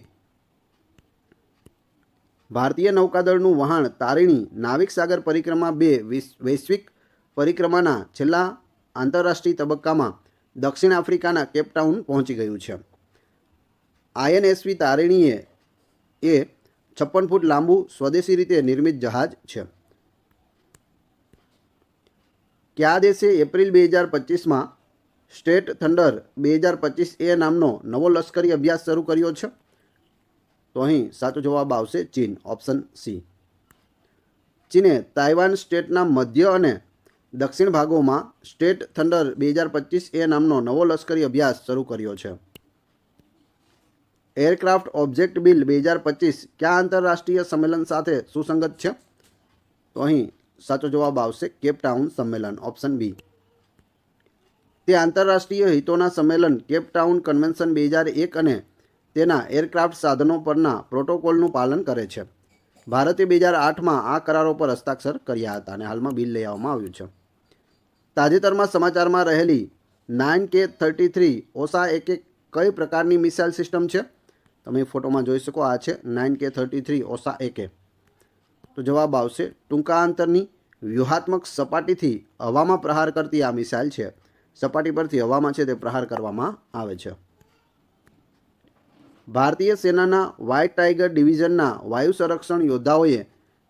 ભારતીય નૌકાદળનું વહાણ તારિણી નાવિક સાગર પરિક્રમા 2 વૈશ્વિક પરિક્રમાના છેલ્લા આંતરરાષ્ટ્રીય તબક્કામાં દક્ષિણ આફ્રિકાના કેપટાઉન પહોંચી ગયું છે. INSV તારિણીએ 56 ફૂટ લાંબુ સ્વદેશી રીતે નિર્મિત જહાજ છે. કયા દેશે એપ્રિલ 2025માં સ્ટેટ થંડર 2025A નામનો નવો લશ્કરી અભ્યાસ શરૂ કર્યો છે? તો અહીં સાચો જવાબ આવશે ચીન. Option C. ચીને તાઇવાન સ્ટેટના મધ્ય અને દક્ષિણ ભાગોમાં સ્ટેટ થંડર 2025A નામનો નવો લશ્કરી અભ્યાસ શરૂ કર્યો છે. એરક્રાફ્ટ ઓબ્જેક્ટ બિલ 2025 કયા આંતરરાષ્ટ્રીય સંમેલન સાથે સુસંગત છે? તો અહીં સાચો જવાબ આવશે કેપટાઉન સંમેલન. Option B. તે આંતરરાષ્ટ્રીય હિતોના સંમેલન કેપટાઉન કન્વેન્શન 2001 અને તેના એરક્રાફ્ટ સાધનો પરના પ્રોટોકોલનું પાલન કરે છે. ભારતે 2008માં આ કરારો પર હસ્તાક્ષર કર્યા હતા અને હાલમાં બિલ લઈ આવવામાં આવ્યું છે. તાજેતરમાં સમાચારમાં રહેલી 9K33 ઓસા એકે કઈ પ્રકારની મિસાઇલ સિસ્ટમ છે? તમે ફોટોમાં જોઈ શકો. આ છે 9K33 ઓસા એકે. તો જવાબ આવશે ટૂંકા અંતરની વ્યૂહાત્મક સપાટીથી હવામાં પ્રહાર કરતી આ મિસાઇલ છે. સપાટી પરથી હવામાં છે તે પ્રહાર કરવામાં આવે છે. ભારતીય સેનાના વ્હાઇટ ટાઇગર ડિવિઝનના વાયુ સંરક્ષણ યોદ્ધાઓએ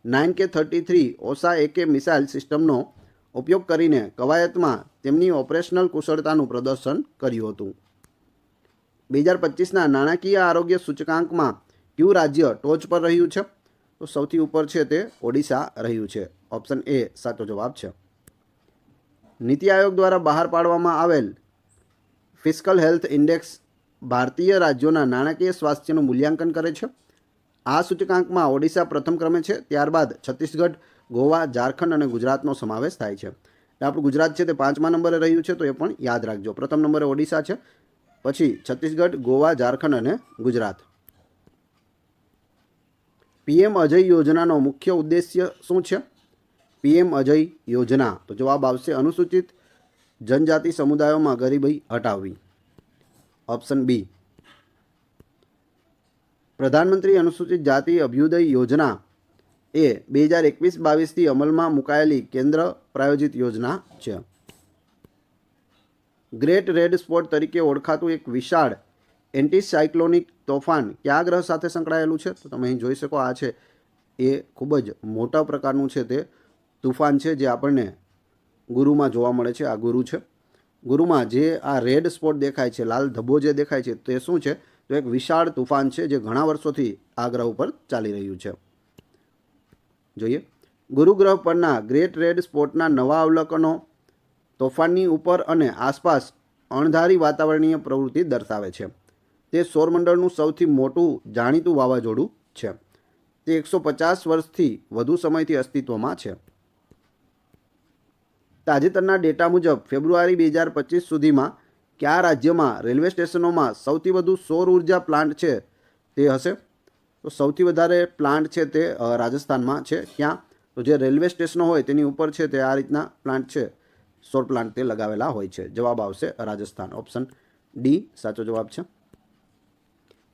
9K33 ઓસા એકે મિસાઇલ સિસ્ટમનો ઉપયોગ કરીને કવાયતમાં તેમની ઓપરેશનલ કુશળતાનું પ્રદર્શન કર્યું હતું. 2025ના નાણાકીય આરોગ્ય સૂચકાંકમાં કયું રાજ્ય ટોચ પર રહ્યું છે? તો સૌથી ઉપર છે તે ઓડિશા રહ્યું છે. ઓપ્શન એ સાચો જવાબ છે. નીતિ આયોગ દ્વારા બહાર પાડવામાં આવેલ ફિસ્કલ હેલ્થ ઇન્ડેક્સ ભારતીય રાજ્યોના નાણાકીય સ્વાસ્થ્યનું મૂલ્યાંકન કરે છે. આ સૂચકાંકમાં ઓડિશા પ્રથમ ક્રમે છે, ત્યારબાદ છત્તીસગઢ, ગોવા, ઝારખંડ અને ગુજરાતનો સમાવેશ થાય છે. આપણું ગુજરાત છે તે 5મા નંબરે રહ્યું છે, તો એ પણ યાદ રાખજો. પ્રથમ નંબરે ઓડિશા છે, પછી છત્તીસગઢ, ગોવા, ઝારખંડ અને ગુજરાત. પીએમ અજય યોજનાનો મુખ્ય ઉદ્દેશ્ય શું છે? પીએમ અજય યોજના, તો જવાબ આવશે અનુસૂચિત જનજાતિ સમુદાયોમાં ગરીબી હટાવવી. Option B. પ્રધાનમંત્રી અનુસૂચિત જાતિ અભ્યુદય યોજના એ 2021-22થી અમલમાં મુકાયેલી કેન્દ્ર પ્રાયોજિત યોજના છે. ગ્રેટ રેડ સ્પોટ તરીકે ઓળખાતું એક વિશાળ એન્ટીસાયક્લોનિક તોફાન કયા ગ્રહ સાથે સંકળાયેલું છે? તો તમે અહીં જોઈ શકો, આ છે એ ખૂબ જ મોટા પ્રકારનું છે તે તુફાન છે જે આપણને ગુરુમાં જોવા મળે છે. આ ગુરુ છે. ગુરુમાં જે આ રેડ સ્પોટ દેખાય છે, લાલ ધબ્બો જે દેખાય છે, તે શું છે? તો એક વિશાળ તુફાન છે જે ઘણા વર્ષોથી આ ગ્રહ ઉપર ચાલી રહ્યું છે. જોઈએ, ગુરુ ગ્રહ પરના ગ્રેટ રેડ સ્પોટના નવા અવલોકનો તોફાનની ઉપર અને આસપાસ અણધારી વાતાવરણીય પ્રવૃત્તિ દર્શાવે છે. તે સૌરમંડળનું સૌથી મોટું જાણીતું વાવાઝોડું છે. તે 150 વર્ષથી વધુ સમયથી અસ્તિત્વમાં છે. તાજેતરના ડેટા મુજબ ફેબ્રુઆરી 2025 સુધીમાં કયા રાજ્યમાં રેલવે સ્ટેશનોમાં સૌથી વધુ સૌર ઉર્જા પ્લાન્ટ છે તે હશે? તો સૌથી વધારે પ્લાન્ટ છે તે રાજસ્થાનમાં છે. ક્યાં? તો જે રેલવે સ્ટેશનો હોય તેની ઉપર છે તે આ રીતના પ્લાન્ટ છે, સૌર પ્લાન્ટ તે લગાવેલા હોય છે. જવાબ આવશે રાજસ્થાન. ઓપ્શન ડી સાચો જવાબ છે.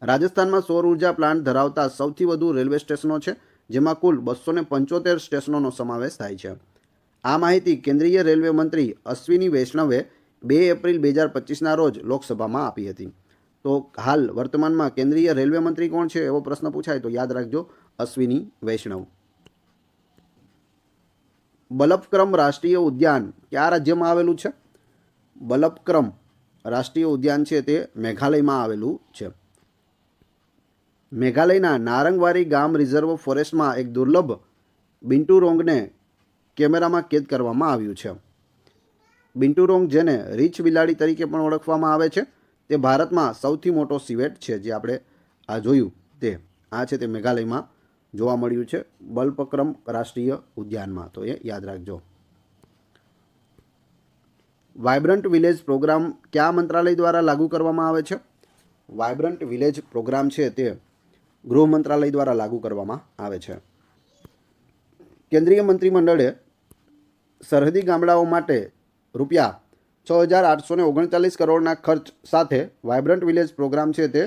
રાજસ્થાનમાં સૌર ઉર્જા પ્લાન્ટ ધરાવતા સૌથી વધુ રેલવે સ્ટેશનો છે, જેમાં કુલ 275 સ્ટેશનોનો સમાવેશ થાય છે. આ માહિતી કેન્દ્રીય રેલવે મંત્રી અશ્વિની વૈષ્ણવે 2 એપ્રિલ 2025ના રોજ લોકસભામાં આપી હતી. તો હાલ વર્તમાનમાં કેન્દ્રીય રેલવે મંત્રી કોણ છે એવો પ્રશ્ન પૂછાય તો યાદ રાખજો, અશ્વિની વૈષ્ણવ. બલપક્રમ રાષ્ટ્રીય ઉદ્યાન કયા રાજ્યમાં આવેલું છે? બલપક્રમ રાષ્ટ્રીય ઉદ્યાન છે તે મેઘાલયમાં આવેલું છે. મેઘાલયના નારંગવારી ગામ રિઝર્વ ફોરેસ્ટમાં એક દુર્લભ બિન્ટુરોંગને કેમેરામાં કેદ કરવામાં આવ્યું છે. બિન્ટુરોંગ, જેને રીછ બિલાડી તરીકે પણ ઓળખવામાં આવે છે, તે ભારતમાં સૌથી મોટો સિવેટ છે. જે આપણે આ જોયું તે આ છે તે મેઘાલયમાં જોવા મળ્યું છે, બલપક્રમ રાષ્ટ્રીય ઉદ્યાનમાં. તો એ યાદ રાખજો. વાયબ્રન્ટ વિલેજ પ્રોગ્રામ કયા મંત્રાલય દ્વારા લાગુ કરવામાં આવે છે? વાયબ્રન્ટ વિલેજ પ્રોગ્રામ છે તે ગૃહ મંત્રાલય દ્વારા લાગુ કરવામાં આવે છે. કેન્દ્રીય મંત્રીમંડળે સરહદી ગામડાઓ માટે રૂપિયા 6,839 કરોડના ખર્ચ સાથે વાયબ્રન્ટ વિલેજ પ્રોગ્રામ છે તે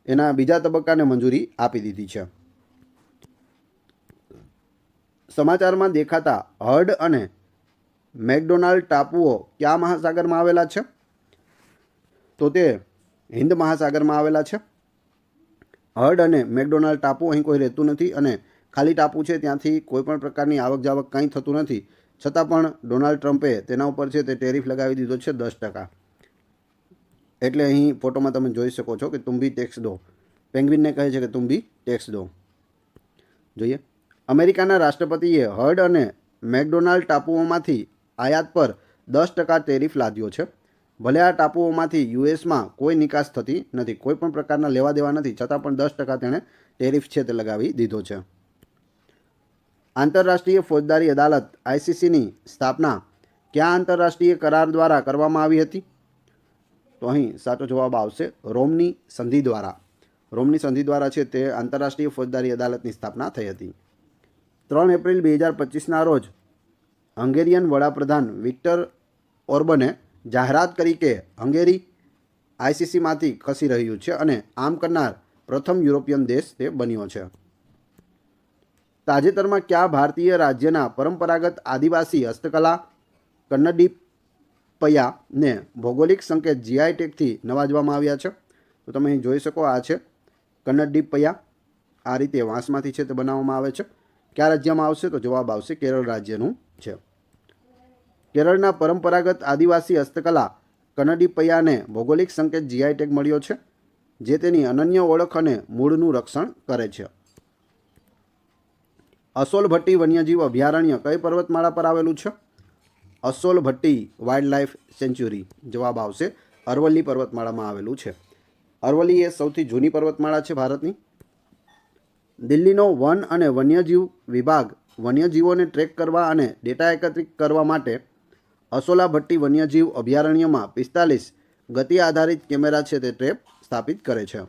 એના બીજા તબક્કાને મંજૂરી આપી દીધી છે. સમાચારમાં દેખાતા હર્ડ અને મેકડોનાલ્ડ ટાપુઓ કયા મહાસાગરમાં આવેલા છે? તો તે હિન્દ મહાસાગરમાં આવેલા છે. હર્ડ અને મેકડોનાલ્ડ ટાપુ અહીં કોઈ રહેતું નથી અને ખાલી ટાપુ છે, ત્યાંથી કોઈ પણ પ્રકારની આવક જાવક કંઈ થતું નથી. છતાં પણ ડોનાલ્ડ ટ્રમ્પે તેના ઉપર છે તે ટેરિફ લગાવી દીધો છે 10%. એટલે અહીં ફોટોમાં તમે જોઈ શકો છો કે તુમ ભી ટેક્સ દો. પેંગ્વિનને કહે છે કે તુમ ભી ટેક્સ દો. જોઈએ, અમેરિકાના રાષ્ટ્રપતિએ હર્ડ અને મેકડોનાલ્ડ ટાપુઓમાંથી આયાત પર 10% ટેરિફ લાદ્યો છે. ભલે આ ટાપુઓમાંથી યુએસમાં કોઈ નિકાસ થતી નથી, કોઈ પણ પ્રકારના લેવા દેવા નથી, છતાં પણ 10% તેણે ટેરિફ છે તે લગાવી દીધો છે. આંતરરાષ્ટ્રીય ફોજદારી અદાલત આઈસીસીની સ્થાપના કયા આંતરરાષ્ટ્રીય કરાર દ્વારા કરવામાં આવી હતી? તો અહીં સાચો જવાબ આવશે રોમની સંધિ દ્વારા. રોમની સંધિ દ્વારા છે તે આંતરરાષ્ટ્રીય ફોજદારી અદાલતની સ્થાપના થઈ હતી. 3 એપ્રિલ 2025ના રોજ હંગેરિયન વડાપ્રધાન વિક્ટર ઓર્બને જાહેરાત કરી કે હંગેરી આઈસીસીમાંથી ખસી રહ્યું છે અને આમ કરનાર પ્રથમ યુરોપિયન દેશ તે બન્યો છે. તાજેતરમાં કયા ભારતીય રાજ્યના પરંપરાગત આદિવાસી હસ્તકલા કન્નડીપયાને ભૌગોલિક સંકેત જીઆઈ ટેગથી નવાજવામાં આવ્યા છે? તો તમે અહીં જોઈ શકો, આ છે કન્નડીપયા. આ રીતે વાંસમાંથી છે તે બનાવવામાં આવે છે. કયા રાજ્યમાં આવશે? તો જવાબ આવશે કેરળ રાજ્યનું છે. કેરળના પરંપરાગત આદિવાસી હસ્તકલા કન્નડીપયાને ભૌગોલિક સંકેત જીઆઈ ટેગ મળ્યો છે, જે તેની અનન્ય ઓળખ અને મૂળનું રક્ષણ કરે છે. અસોલભટ્ટી વન્યજીવ અભયારણ્ય કઈ પર્વતમાળા પર આવેલું છે? અસોલભટ્ટી વાઇલ્ડ લાઇફ સેન્ચ્યુરી. જવાબ આવશે અરવલ્લી પર્વતમાળામાં આવેલું છે. અરવલ્લી એ સૌથી જૂની પર્વતમાળા છે ભારતની. દિલ્હીનો વન અને વન્યજીવ વિભાગ વન્યજીવોને ટ્રેક કરવા અને ડેટા એકત્રિત કરવા માટે અસોલા ભટ્ટી વન્યજીવ અભયારણ્યમાં 45 ગતિ આધારિત કેમેરા છે તે ટ્રેપ સ્થાપિત કરે છે.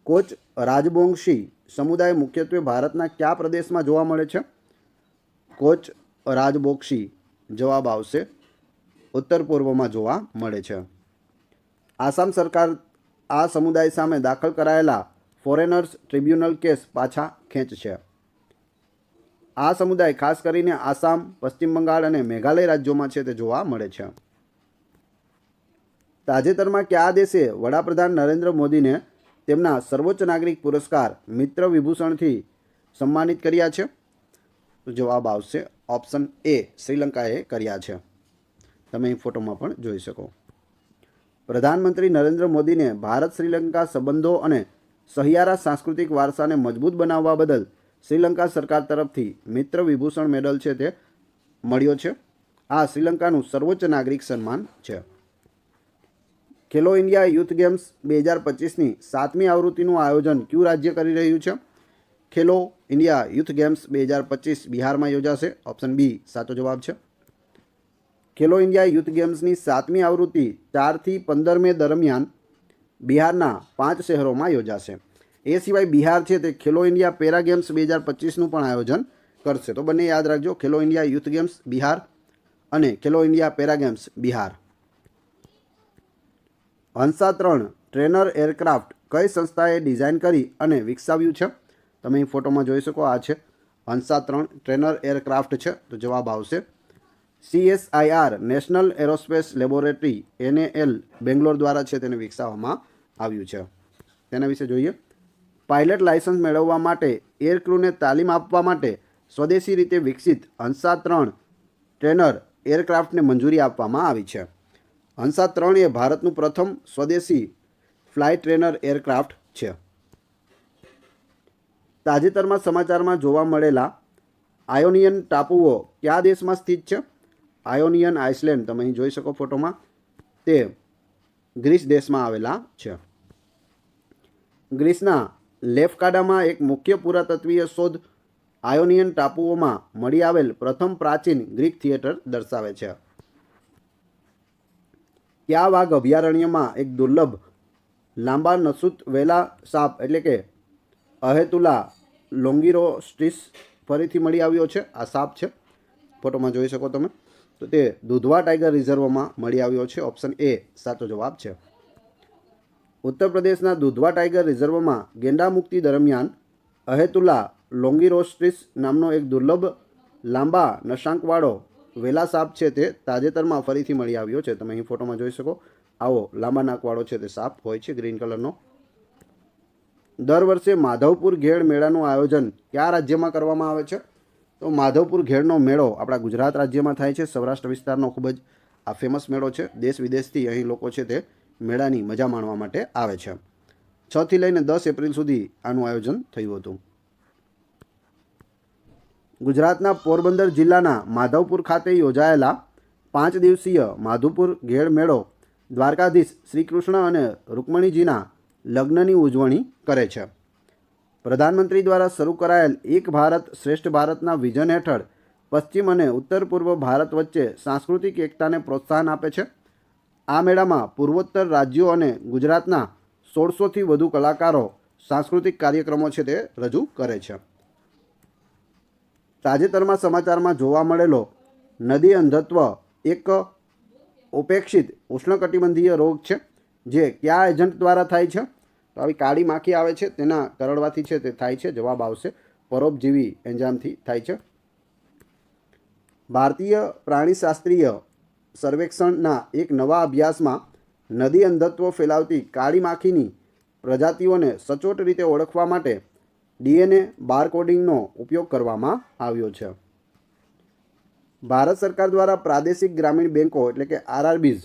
કોચ રાજબોંગશી સમુદાય મુખ્યત્વે ભારતના કયા પ્રદેશમાં જોવા મળે છે? કોચ રાજબોંગશી જવાબ આવશે ઉત્તર પૂર્વમાં જોવા મળે છે. આસામ સરકાર આ સમુદાય સામે દાખલ કરાયેલા ફોરેનર્સ ટ્રિબ્યુનલ કેસ પાછા ખેંચશે. આ સમુદાય ખાસ કરીને આસામ, પશ્ચિમ બંગાળ અને મેઘાલય રાજ્યોમાં છે તે જોવા મળે છે. તાજેતરમાં કયા દેશે વડાપ્રધાન નરેન્દ્ર મોદીને તેમના સર્વોચ્ચ નાગરિક પુરસ્કાર મિત્ર વિભૂષણથી સન્માનિત કર્યા છે? તો જવાબ આવશે ઓપ્શન એ, શ્રીલંકાએ કર્યા છે. તમે અહીં ફોટોમાં પણ જોઈ શકો. પ્રધાનમંત્રી નરેન્દ્ર મોદીને ભારત શ્રીલંકા સંબંધો અને સહિયારા સાંસ્કૃતિક વારસાને મજબૂત બનાવવા બદલ શ્રીલંકા સરકાર તરફથી મિત્ર વિભૂષણ મેડલ છે તે મળ્યો છે. આ શ્રીલંકાનું સર્વોચ્ચ નાગરિક સન્માન છે. ખેલો ઇન્ડિયા યુથ ગેમ્સ 2025ની 7મી આવૃત્તિનું આયોજન કયું રાજ્ય કરી રહ્યું છે? ખેલો ઇન્ડિયા યુથ ગેમ્સ 2025 બિહારમાં યોજાશે. ઓપ્શન બી સાચો જવાબ છે. ખેલો ઇન્ડિયા યુથ ગેમ્સની 7મી આવૃત્તિ 4થી 15 મે દરમિયાન બિહારના 5 શહેરોમાં યોજાશે. એ સિવાય બિહાર છે તે ખેલો ઇન્ડિયા પેરા ગેમ્સ 2025નું પણ આયોજન કરશે. તો બંને યાદ રાખજો, Khelo India youth games Bihar અને Khelo India para games Bihar. Hansa 3 trainer aircraft કઈ સંસ્થાએ ડિઝાઇન કરી અને વિકસાવ્યું છે? તમે અહીં ફોટોમાં જોઈ શકો. આ છે હંસા 3 ટ્રેનર એરક્રાફ્ટ છે. તો જવાબ આવશે CSIR national aerospace laboratory NAL Bangalore દ્વારા છે તેને વિકસાવવામાં આવ્યું છે. તેના વિશે જોઈએ. પાયલટ લાયસન્સ મેળવવા માટે એરક્રૂને તાલીમ આપવા માટે સ્વદેશી રીતે વિકસિત હંસા 3 ટ્રેનર એરક્રાફ્ટને મંજૂરી આપવામાં આવી છે. હંસા 3 એ ભારતનું પ્રથમ સ્વદેશી ફ્લાઇટ ટ્રેનર એરક્રાફ્ટ છે. તાજેતરમાં સમાચારમાં જોવા મળેલા આયોનિયન ટાપુઓ કયા દેશમાં સ્થિત છે? આયોનિયન આઇસલેન્ડ તમે અહીં જોઈ શકો ફોટોમાં, તે ગ્રીસ દેશમાં આવેલા છે. ગ્રીસના લેફકાડામાં એક મુખ્ય પુરાતત્વીય શોધ આયોનિયન ટાપુઓમાં મળી આવેલ પ્રથમ પ્રાચીન ગ્રીક થિયેટર દર્શાવે છે. કયા વાઘ અભયારણ્યમાં એક દુર્લભ લાંબા નસૂત વેલા સાપ એટલે કે અહેતુલા લોંગિરોસ્ટ્રિસ ફરીથી મળી આવ્યો છે? આ સાપ છે, ફોટોમાં જોઈ શકો તમે. તો તે દુધવા ટાઈગર રિઝર્વમાં મળી આવ્યો છે. ઓપ્શન એ સાચો જવાબ છે. ઉત્તર પ્રદેશના દુધવા ટાઈગર રિઝર્વમાં ગેંડા મુક્તિ દરમિયાન અહેતુલા લોંગિરોસ્ટ્રિસ નામનો એક દુર્લભ લાંબા નશાંકવાળો વેલા સાપ છે તે તાજેતરમાં ફરીથી મળી આવ્યો છે. તમે અહીં ફોટોમાં જોઈ શકો. આવો લાંબા નાકવાળો છે તે સાપ હોય છે, ગ્રીન કલરનો. દર વર્ષે માધવપુર ઘેડ મેળાનું આયોજન કયા રાજ્યમાં કરવામાં આવે છે? તો માધવપુર ઘેડનો મેળો આપણા ગુજરાત રાજ્યમાં થાય છે. સૌરાષ્ટ્ર વિસ્તારનો ખૂબ જ આ ફેમસ મેળો છે. દેશ વિદેશથી અહીં લોકો છે તે મેળાની મજા માણવા માટે આવે છે. 6 થી લઈને 10 એપ્રિલ સુધી આનું આયોજન થયું હતું. ગુજરાતના પોરબંદર જિલ્લાના માધવપુર ખાતે યોજાયેલા 5 દિવસીય માધવપુર ઘેડ મેળો દ્વારકાધીશ શ્રી કૃષ્ણ અને રૂકમણીજીના લગ્નની ઉજવણી કરે છે. પ્રધાનમંત્રી દ્વારા શરૂ કરાયેલ એક ભારત શ્રેષ્ઠ ભારતના વિઝન હેઠળ પશ્ચિમ અને ઉત્તર પૂર્વ ભારત વચ્ચે સાંસ્કૃતિક એકતાને પ્રોત્સાહન આપે છે. આ મેળામાં પૂર્વોત્તર રાજ્યો અને ગુજરાતના 1600થી વધુ કલાકારો સાંસ્કૃતિક કાર્યક્રમો છે તે રજૂ કરે છે. તાજેતરમાં સમાચારમાં જોવા મળેલો નદી અંધત્વ એક ઉપેક્ષિત ઉષ્ણકટિબંધીય રોગ છે જે કયા એજન્ટ દ્વારા થાય છે? તો આવી કાળી માખી આવે છે તેના કરડવાથી છે તે થાય છે. જવાબ આવશે પરોપજીવી એન્જામથી થાય છે. ભારતીય પ્રાણીશાસ્ત્રીય સર્વેક્ષણના એક નવા અભ્યાસમાં નદી અંધત્વ ફેલાવતી કાળી માખીની પ્રજાતિઓને સચોટ રીતે ઓળખવા માટે DNA બારકોડિંગનો ઉપયોગ કરવામાં આવ્યો છે. ભારત સરકાર દ્વારા પ્રાદેશિક ગ્રામીણ બેન્કો એટલે કે RRBs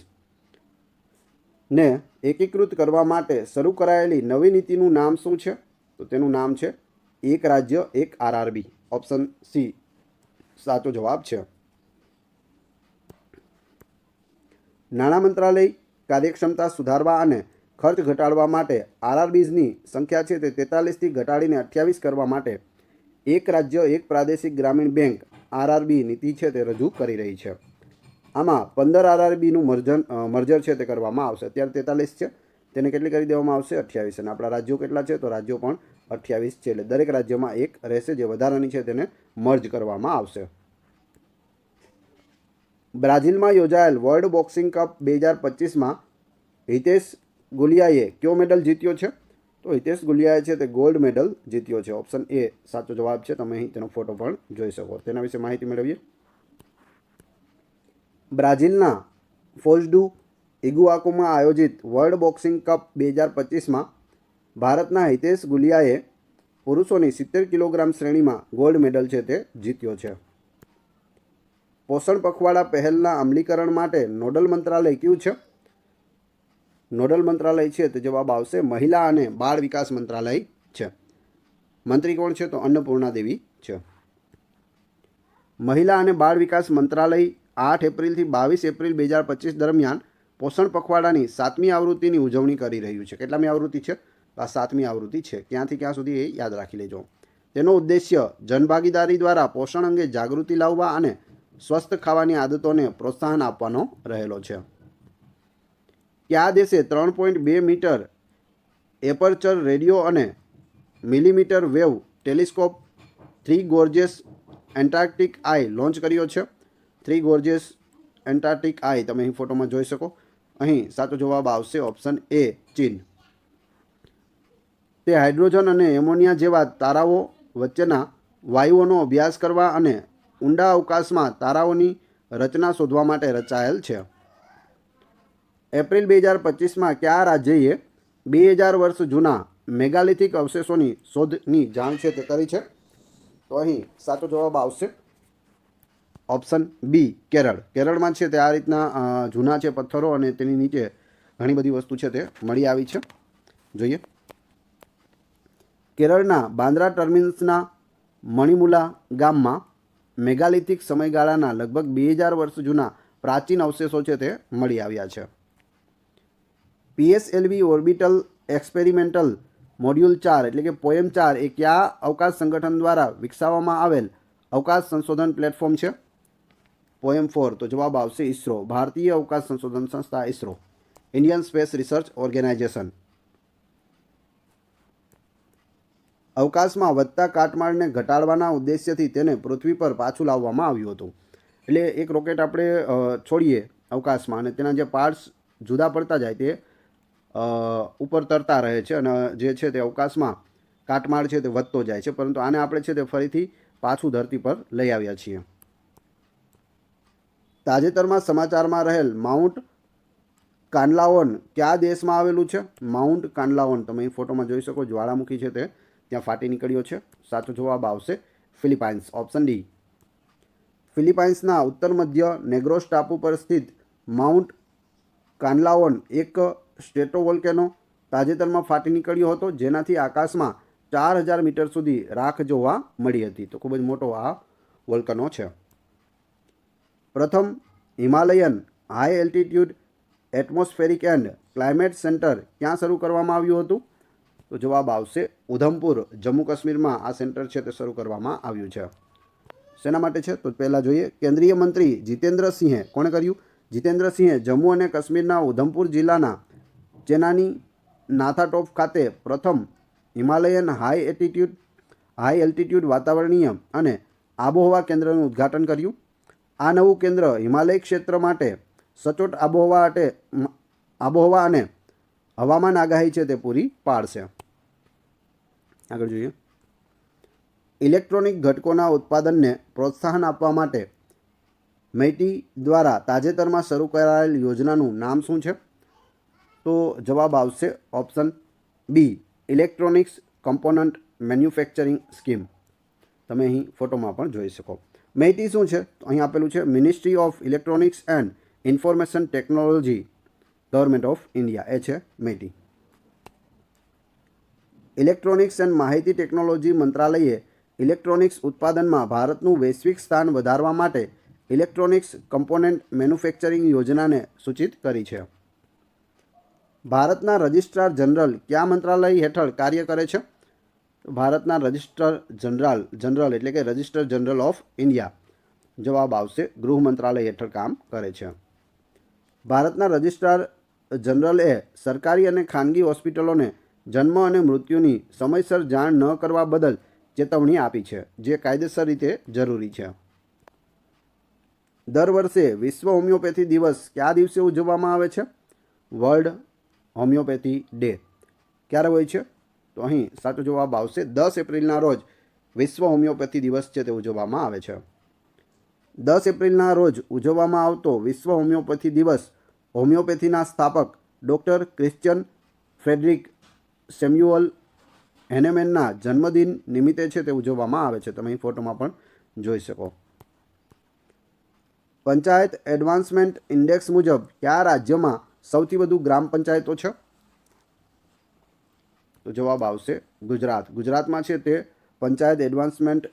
ને એકીકૃત કરવા માટે શરૂ કરાયેલી નવી નીતિનું નામ શું છે? તો તેનું નામ છે એક રાજ્ય એક RRB. ઓપ્શન સી સાચો જવાબ છે. નાણાં મંત્રાલય કાર્યક્ષમતા સુધારવા અને ખર્ચ ઘટાડવા માટે આરઆરબીઝની સંખ્યા છે તે 43થી ઘટાડીને 28 કરવા માટે એક રાજ્ય એક પ્રાદેશિક ગ્રામીણ બેંક આરઆરબી નીતિ છે તે રજૂ કરી રહી છે. આમાં 15 આરઆરબીનું મર્જર છે તે કરવામાં આવશે. અત્યારે 43 છે, તેને કેટલી કરી દેવામાં આવશે? 28. અને આપણા રાજ્યો કેટલા છે? તો રાજ્યો પણ 28 છે. એટલે દરેક રાજ્યમાં એક રહેશે, જે વધારાની છે તેને મર્જ કરવામાં આવશે. બ્રાઝિલમાં યોજાયેલ વર્લ્ડ બોક્સિંગ કપ 2025માં હિતેશ ગુલિયાએ કયો મેડલ જીત્યો છે? તો હિતેશ ગુલિયાએ છે તે ગોલ્ડ મેડલ જીત્યો છે. ઓપ્શન એ સાચો જવાબ છે. તમે અહીં તેનો ફોટો પણ જોઈ શકો. તેના વિશે માહિતી મેળવીએ. બ્રાઝિલના ફોઝ ડુ ઇગુઆકુમાં આયોજિત વર્લ્ડ બોક્સિંગ કપ 2025માં ભારતના હિતેશ ગુલિયાએ પુરુષોની 70 કિલોગ્રામ શ્રેણીમાં ગોલ્ડ મેડલ છે તે જીત્યો છે. પોષણ પખવાડા પહેલના અમલીકરણ માટે નોડલ મંત્રાલય કયું છે? નોડલ મંત્રાલય છે તે જવાબ આવશે મહિલા અને બાળ વિકાસ મંત્રાલય છે. મંત્રી કોણ છે? તો અન્નપૂર્ણા દેવી છે. મહિલા અને બાળ વિકાસ મંત્રાલય 8 એપ્રિલથી 22 એપ્રિલ 2025 દરમિયાન પોષણ પખવાડાની 7મી આવૃત્તિની ઉજવણી કરી રહ્યું છે. કેટલામી આવૃત્તિ છે? આ 7મી આવૃત્તિ છે. ક્યાંથી ક્યાં સુધી એ યાદ રાખી લેજો. તેનો ઉદ્દેશ્ય જનભાગીદારી દ્વારા પોષણ અંગે જાગૃતિ લાવવા અને સ્વસ્થ ખાવાની આદતોને પ્રોત્સાહન આપવાનો રહેલો છે. કયા દેશે 3.2 મીટર એપર્ચર રેડિયો અને millimetre wave telescope 3 gorgeous Antarctic eye launch કર્યો છે? 3 ગોર્જિયસ એન્ટાર્કટિક આઈ તમે અહીં ફોટોમાં જોઈ શકો. અહીં સાચો જવાબ આવશે ઓપ્શન એ ચીન. તે હાઇડ્રોજન અને એમોનિયા જેવા તારાઓ વચ્ચેના વાયુઓનો અભ્યાસ કરવા અને ઊંડા અવકાશમાં તારાઓની રચના શોધવા માટે રચાયેલ છે. એપ્રિલ 2025માં કયા રાજ્યએ 2000 વર્ષ જૂના મેગાલિથિક અવશેષોની શોધની જાણ છે તે કરી છે? તો અહીં સાચો જવાબ આવશે ઓપ્શન બી કેરળ. કેરળમાં છે તે આ રીતના જૂના છે પથ્થરો અને તેની નીચે ઘણી બધી વસ્તુ છે તે મળી આવી છે. જોઈએ. કેરળના બાંદ્રા ટર્મિનસના મણિમુલા ગામમાં મેગાલિથિક સમયગાળાના લગભગ 2000 વર્ષ જૂના પ્રાચીન અવશેષો છે તે મળી આવ્યા છે. પીએસએલવી ઓર્બિટલ એક્સપેરિમેન્ટલ મોડ્યુલ 4 એટલે કે પોએમ 4 એ કયા અવકાશ સંગઠન દ્વારા વિકસાવવામાં આવેલ અવકાશ સંશોધન પ્લેટફોર્મ છે? પોએમ 4 તો જવાબ આવશે ઇસરો. ભારતીય અવકાશ સંશોધન સંસ્થા ISRO, Indian space research organisation. અવકાશમાં વધતા કાટમાળને ઘટાડવાના ઉદ્દેશ્યથી તેને પૃથ્વી પર પાછું લાવવામાં આવ્યું હતું. એટલે એક રોકેટ આપણે છોડીએ અવકાશમાં અને તેના જે પાર્ટ્સ જુદા પડતા જાય તે ઉપર તરતા રહે છે અને જે છે તે અવકાશમાં કાટમાળ છે તે વધતો જાય છે, પરંતુ આને આપણે છે તે ફરીથી પાછું ધરતી પર લઈ આવ્યા છીએ. તાજેતરમાં સમાચારમાં રહેલ માઉન્ટ કાનલાવન કયા દેશમાં આવેલું છે? માઉન્ટ કાનલાવન તમે અહીં ફોટોમાં જોઈ શકો, જ્વાળામુખી છે તે ત્યાં ફાટી નીકળ્યો છે. સાચો જવાબ આવશે ફિલિપાઇન્સ, ઓપ્શન ડી. ફિલિપાઇન્સના ઉત્તર મધ્ય નેગ્રોસ ટાપુ પર સ્થિત માઉન્ટ કાનલાવન એક સ્ટ્રેટોવોલ્કેનો તાજેતરમાં ફાટી નીકળ્યો હતો, જેનાથી આકાશમાં 4000 મીટર સુધી રાખ જોવા મળી હતી. તો ખૂબ જ મોટો આ વોલ્કેનો છે. પ્રથમ Himalayan high altitude atmospheric and climate centre ક્યાં શરૂ કરવામાં આવ્યું હતું? તો જવાબ આવશે ઉધમપુર, જમ્મુ કાશ્મીરમાં આ સેન્ટર છે તે શરૂ કરવામાં આવ્યું છે. શેના માટે છે? તો પહેલાં જોઈએ. કેન્દ્રીય મંત્રી જીતેન્દ્રસિંહે કોણે કર્યું? જીતેન્દ્રસિંહે જમ્મુ અને કાશ્મીરના ઉધમપુર જિલ્લાના ચેનાની નાથાટોપ ખાતે પ્રથમ હિમાલયન હાઈ એલ્ટિટ્યૂડ વાતાવરણીય અને આબોહવા કેન્દ્રનું ઉદ્ઘાટન કર્યું. આ નવું કેન્દ્ર હિમાલય ક્ષેત્ર માટે સચોટ આબોહવા અને હવામાન આગાહી છે તે પૂરી પાડશે. આગળ જોઈએ. ઇલેક્ટ્રોનિક ઘટકોના ઉત્પાદનને પ્રોત્સાહન આપવા માટે મૈટી દ્વારા તાજેતરમાં શરૂ કરાયેલ યોજનાનું નામ શું છે? તો જવાબ આવશે option B electronics component manufacturing scheme. તમે અહીં ફોટોમાં પણ જોઈ શકો. મૈટી શું છે? તો અહીં આપેલું છે ministry of electronics and information technology, government of India, એ છે મૈટી. ઇલેક્ટ્રોનિક્સ એન્ડ માહિતી ટેકનોલોજી મંત્રાલયે ઇલેક્ટ્રોનિક્સ ઉત્પાદનમાં ભારતનું વૈશ્વિક સ્થાન વધારવા માટે ઇલેક્ટ્રોનિક્સ કમ્પોનન્ટ મેન્યુફેક્ચરિંગ યોજનાને સૂચિત કરી છે. ભારતના રજિસ્ટ્રાર જનરલ કયા મંત્રાલય હેઠળ કાર્ય કરે છે? ભારતના જનરલ એટલે કે રજિસ્ટ્રાર જનરલ ઓફ ઇન્ડિયા. જવાબ આવશે ગૃહ મંત્રાલય હેઠળ કામ કરે છે. ભારતના રજિસ્ટ્રાર જનરલે સરકારી અને ખાનગી હોસ્પિટલોને જન્મ અને મૃત્યુની સમયસર જાણ ન કરવા બદલ ચેતવણી આપી છે, જે કાયદેસર રીતે જરૂરી છે. દર વર્ષે વિશ્વ હોમિયોપેથી દિવસ કયા દિવસે ઉજવવામાં આવે છે? World homeopathy day. ક્યારે હોય છે? તો અહીં સાચો જવાબ આવશે 10 એપ્રિલના રોજ વિશ્વ હોમિયોપેથી દિવસ છે તે ઉજવવામાં આવે છે. 10 એપ્રિલના રોજ ઉજવવામાં આવતો વિશ્વ હોમિયોપેથી દિવસ હોમિયોપેથીના સ્થાપક ડૉક્ટર ક્રિશ્ચિયન ફ્રેડરિક સેમ્યુઅલ હેનેમેનના જન્મદિન નિમિત્તે છે તે ઉજવવામાં આવે છે. તમે અહીં ફોટોમાં પણ જોઈ શકો. પંચાયત એડવાન્સમેન્ટ ઇન્ડેક્સ મુજબ કયા રાજ્યમાં સૌથી વધુ ગ્રામ પંચાયતો છે? તો જવાબ આવશે ગુજરાત. ગુજરાતમાં છે તે પંચાયત એડવાન્સમેન્ટ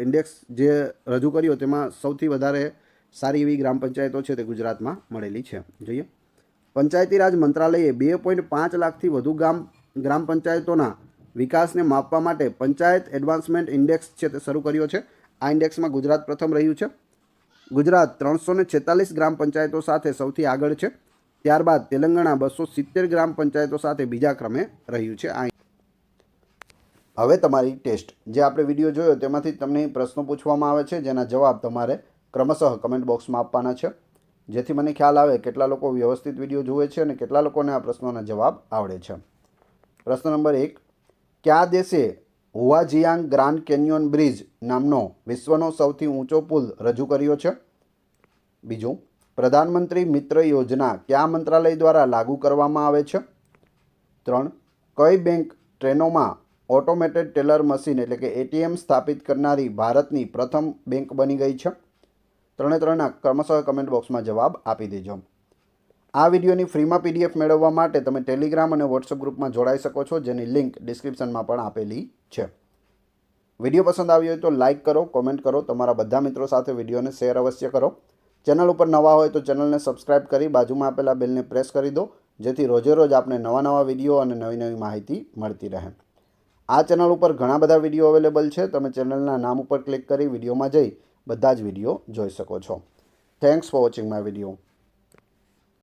ઇન્ડેક્સ જે રજૂ કર્યો તેમાં સૌથી વધારે સારી એવી ગ્રામ પંચાયતો છે તે ગુજરાતમાં મળેલી છે. જોઈએ, પંચાયતી રાજ મંત્રાલયે 2.5 લાખથી વધુ ગ્રામ પંચાયતોના વિકાસને માપવા માટે પંચાયત એડવાન્સમેન્ટ ઇન્ડેક્સ છે તે શરૂ કર્યો છે. આ ઇન્ડેક્સમાં ગુજરાત પ્રથમ રહ્યું છે. ગુજરાત 346 ગ્રામ પંચાયતો સાથે સૌથી આગળ છે. ત્યારબાદ તેલંગાણા 270 ગ્રામ પંચાયતો સાથે બીજા ક્રમે રહ્યું છે. હવે તમારી ટેસ્ટ, જે આપણે વિડીયો જોયો તેમાંથી તમને પ્રશ્નો પૂછવામાં આવે છે, જેના જવાબ તમારે ક્રમશઃ કમેન્ટ બોક્સમાં આપવાના છે, જેથી મને ખ્યાલ આવે કેટલા લોકો વ્યવસ્થિત વિડીયો જુએ છે અને કેટલા લોકોને આ પ્રશ્નોના જવાબ આવડે છે. પ્રશ્ન નંબર 1, કયા દેશે હુઆજિયાંગ ગ્રાન્ડ કેન્યોન બ્રિજ નામનો વિશ્વનો સૌથી ઊંચો પુલ રજૂ કર્યો છે? બીજું, પ્રધાનમંત્રી મિત્ર યોજના કયા મંત્રાલય દ્વારા લાગુ કરવામાં આવે છે? 3, કઈ બેંક ટ્રેનોમાં ઓટોમેટેડ ટેલર મશીન એટલે કે ATM સ્થાપિત કરનારી ભારતની પ્રથમ બેંક બની ગઈ છે? 3 ક્રમશઃ કમેન્ટ બોક્સમાં જવાબ આપી દેજો. આ વિડીયોની ફ્રીમાં PDF મેળવવા માટે તમે ટેલિગ્રામ અને વોટ્સઅપ ગ્રુપમાં જોડાઈ શકો છો, જેની લિંક ડિસ્ક્રિપ્શનમાં પણ આપેલી છે. વિડીયો પસંદ આવ્યો હોય તો લાઇક કરો, કોમેન્ટ કરો, તમારા બધા મિત્રો સાથે વિડીયોને શેર અવશ્ય કરો. ચેનલ ઉપર નવા હોય તો ચેનલને સબસ્ક્રાઇબ કરી બાજુમાં આપેલા બેલને પ્રેસ કરી દો, જેથી રોજે રોજ આપણે નવા વિડીયો અને નવી માહિતી મળતી રહે. આ ચેનલ ઉપર ઘણા બધા વિડીયો અવેલેબલ છે. તમે ચેનલના નામ ઉપર ક્લિક કરી વિડીયોમાં જઈ બધા જ વિડીયો જોઈ શકો છો. Thanks for watching my video.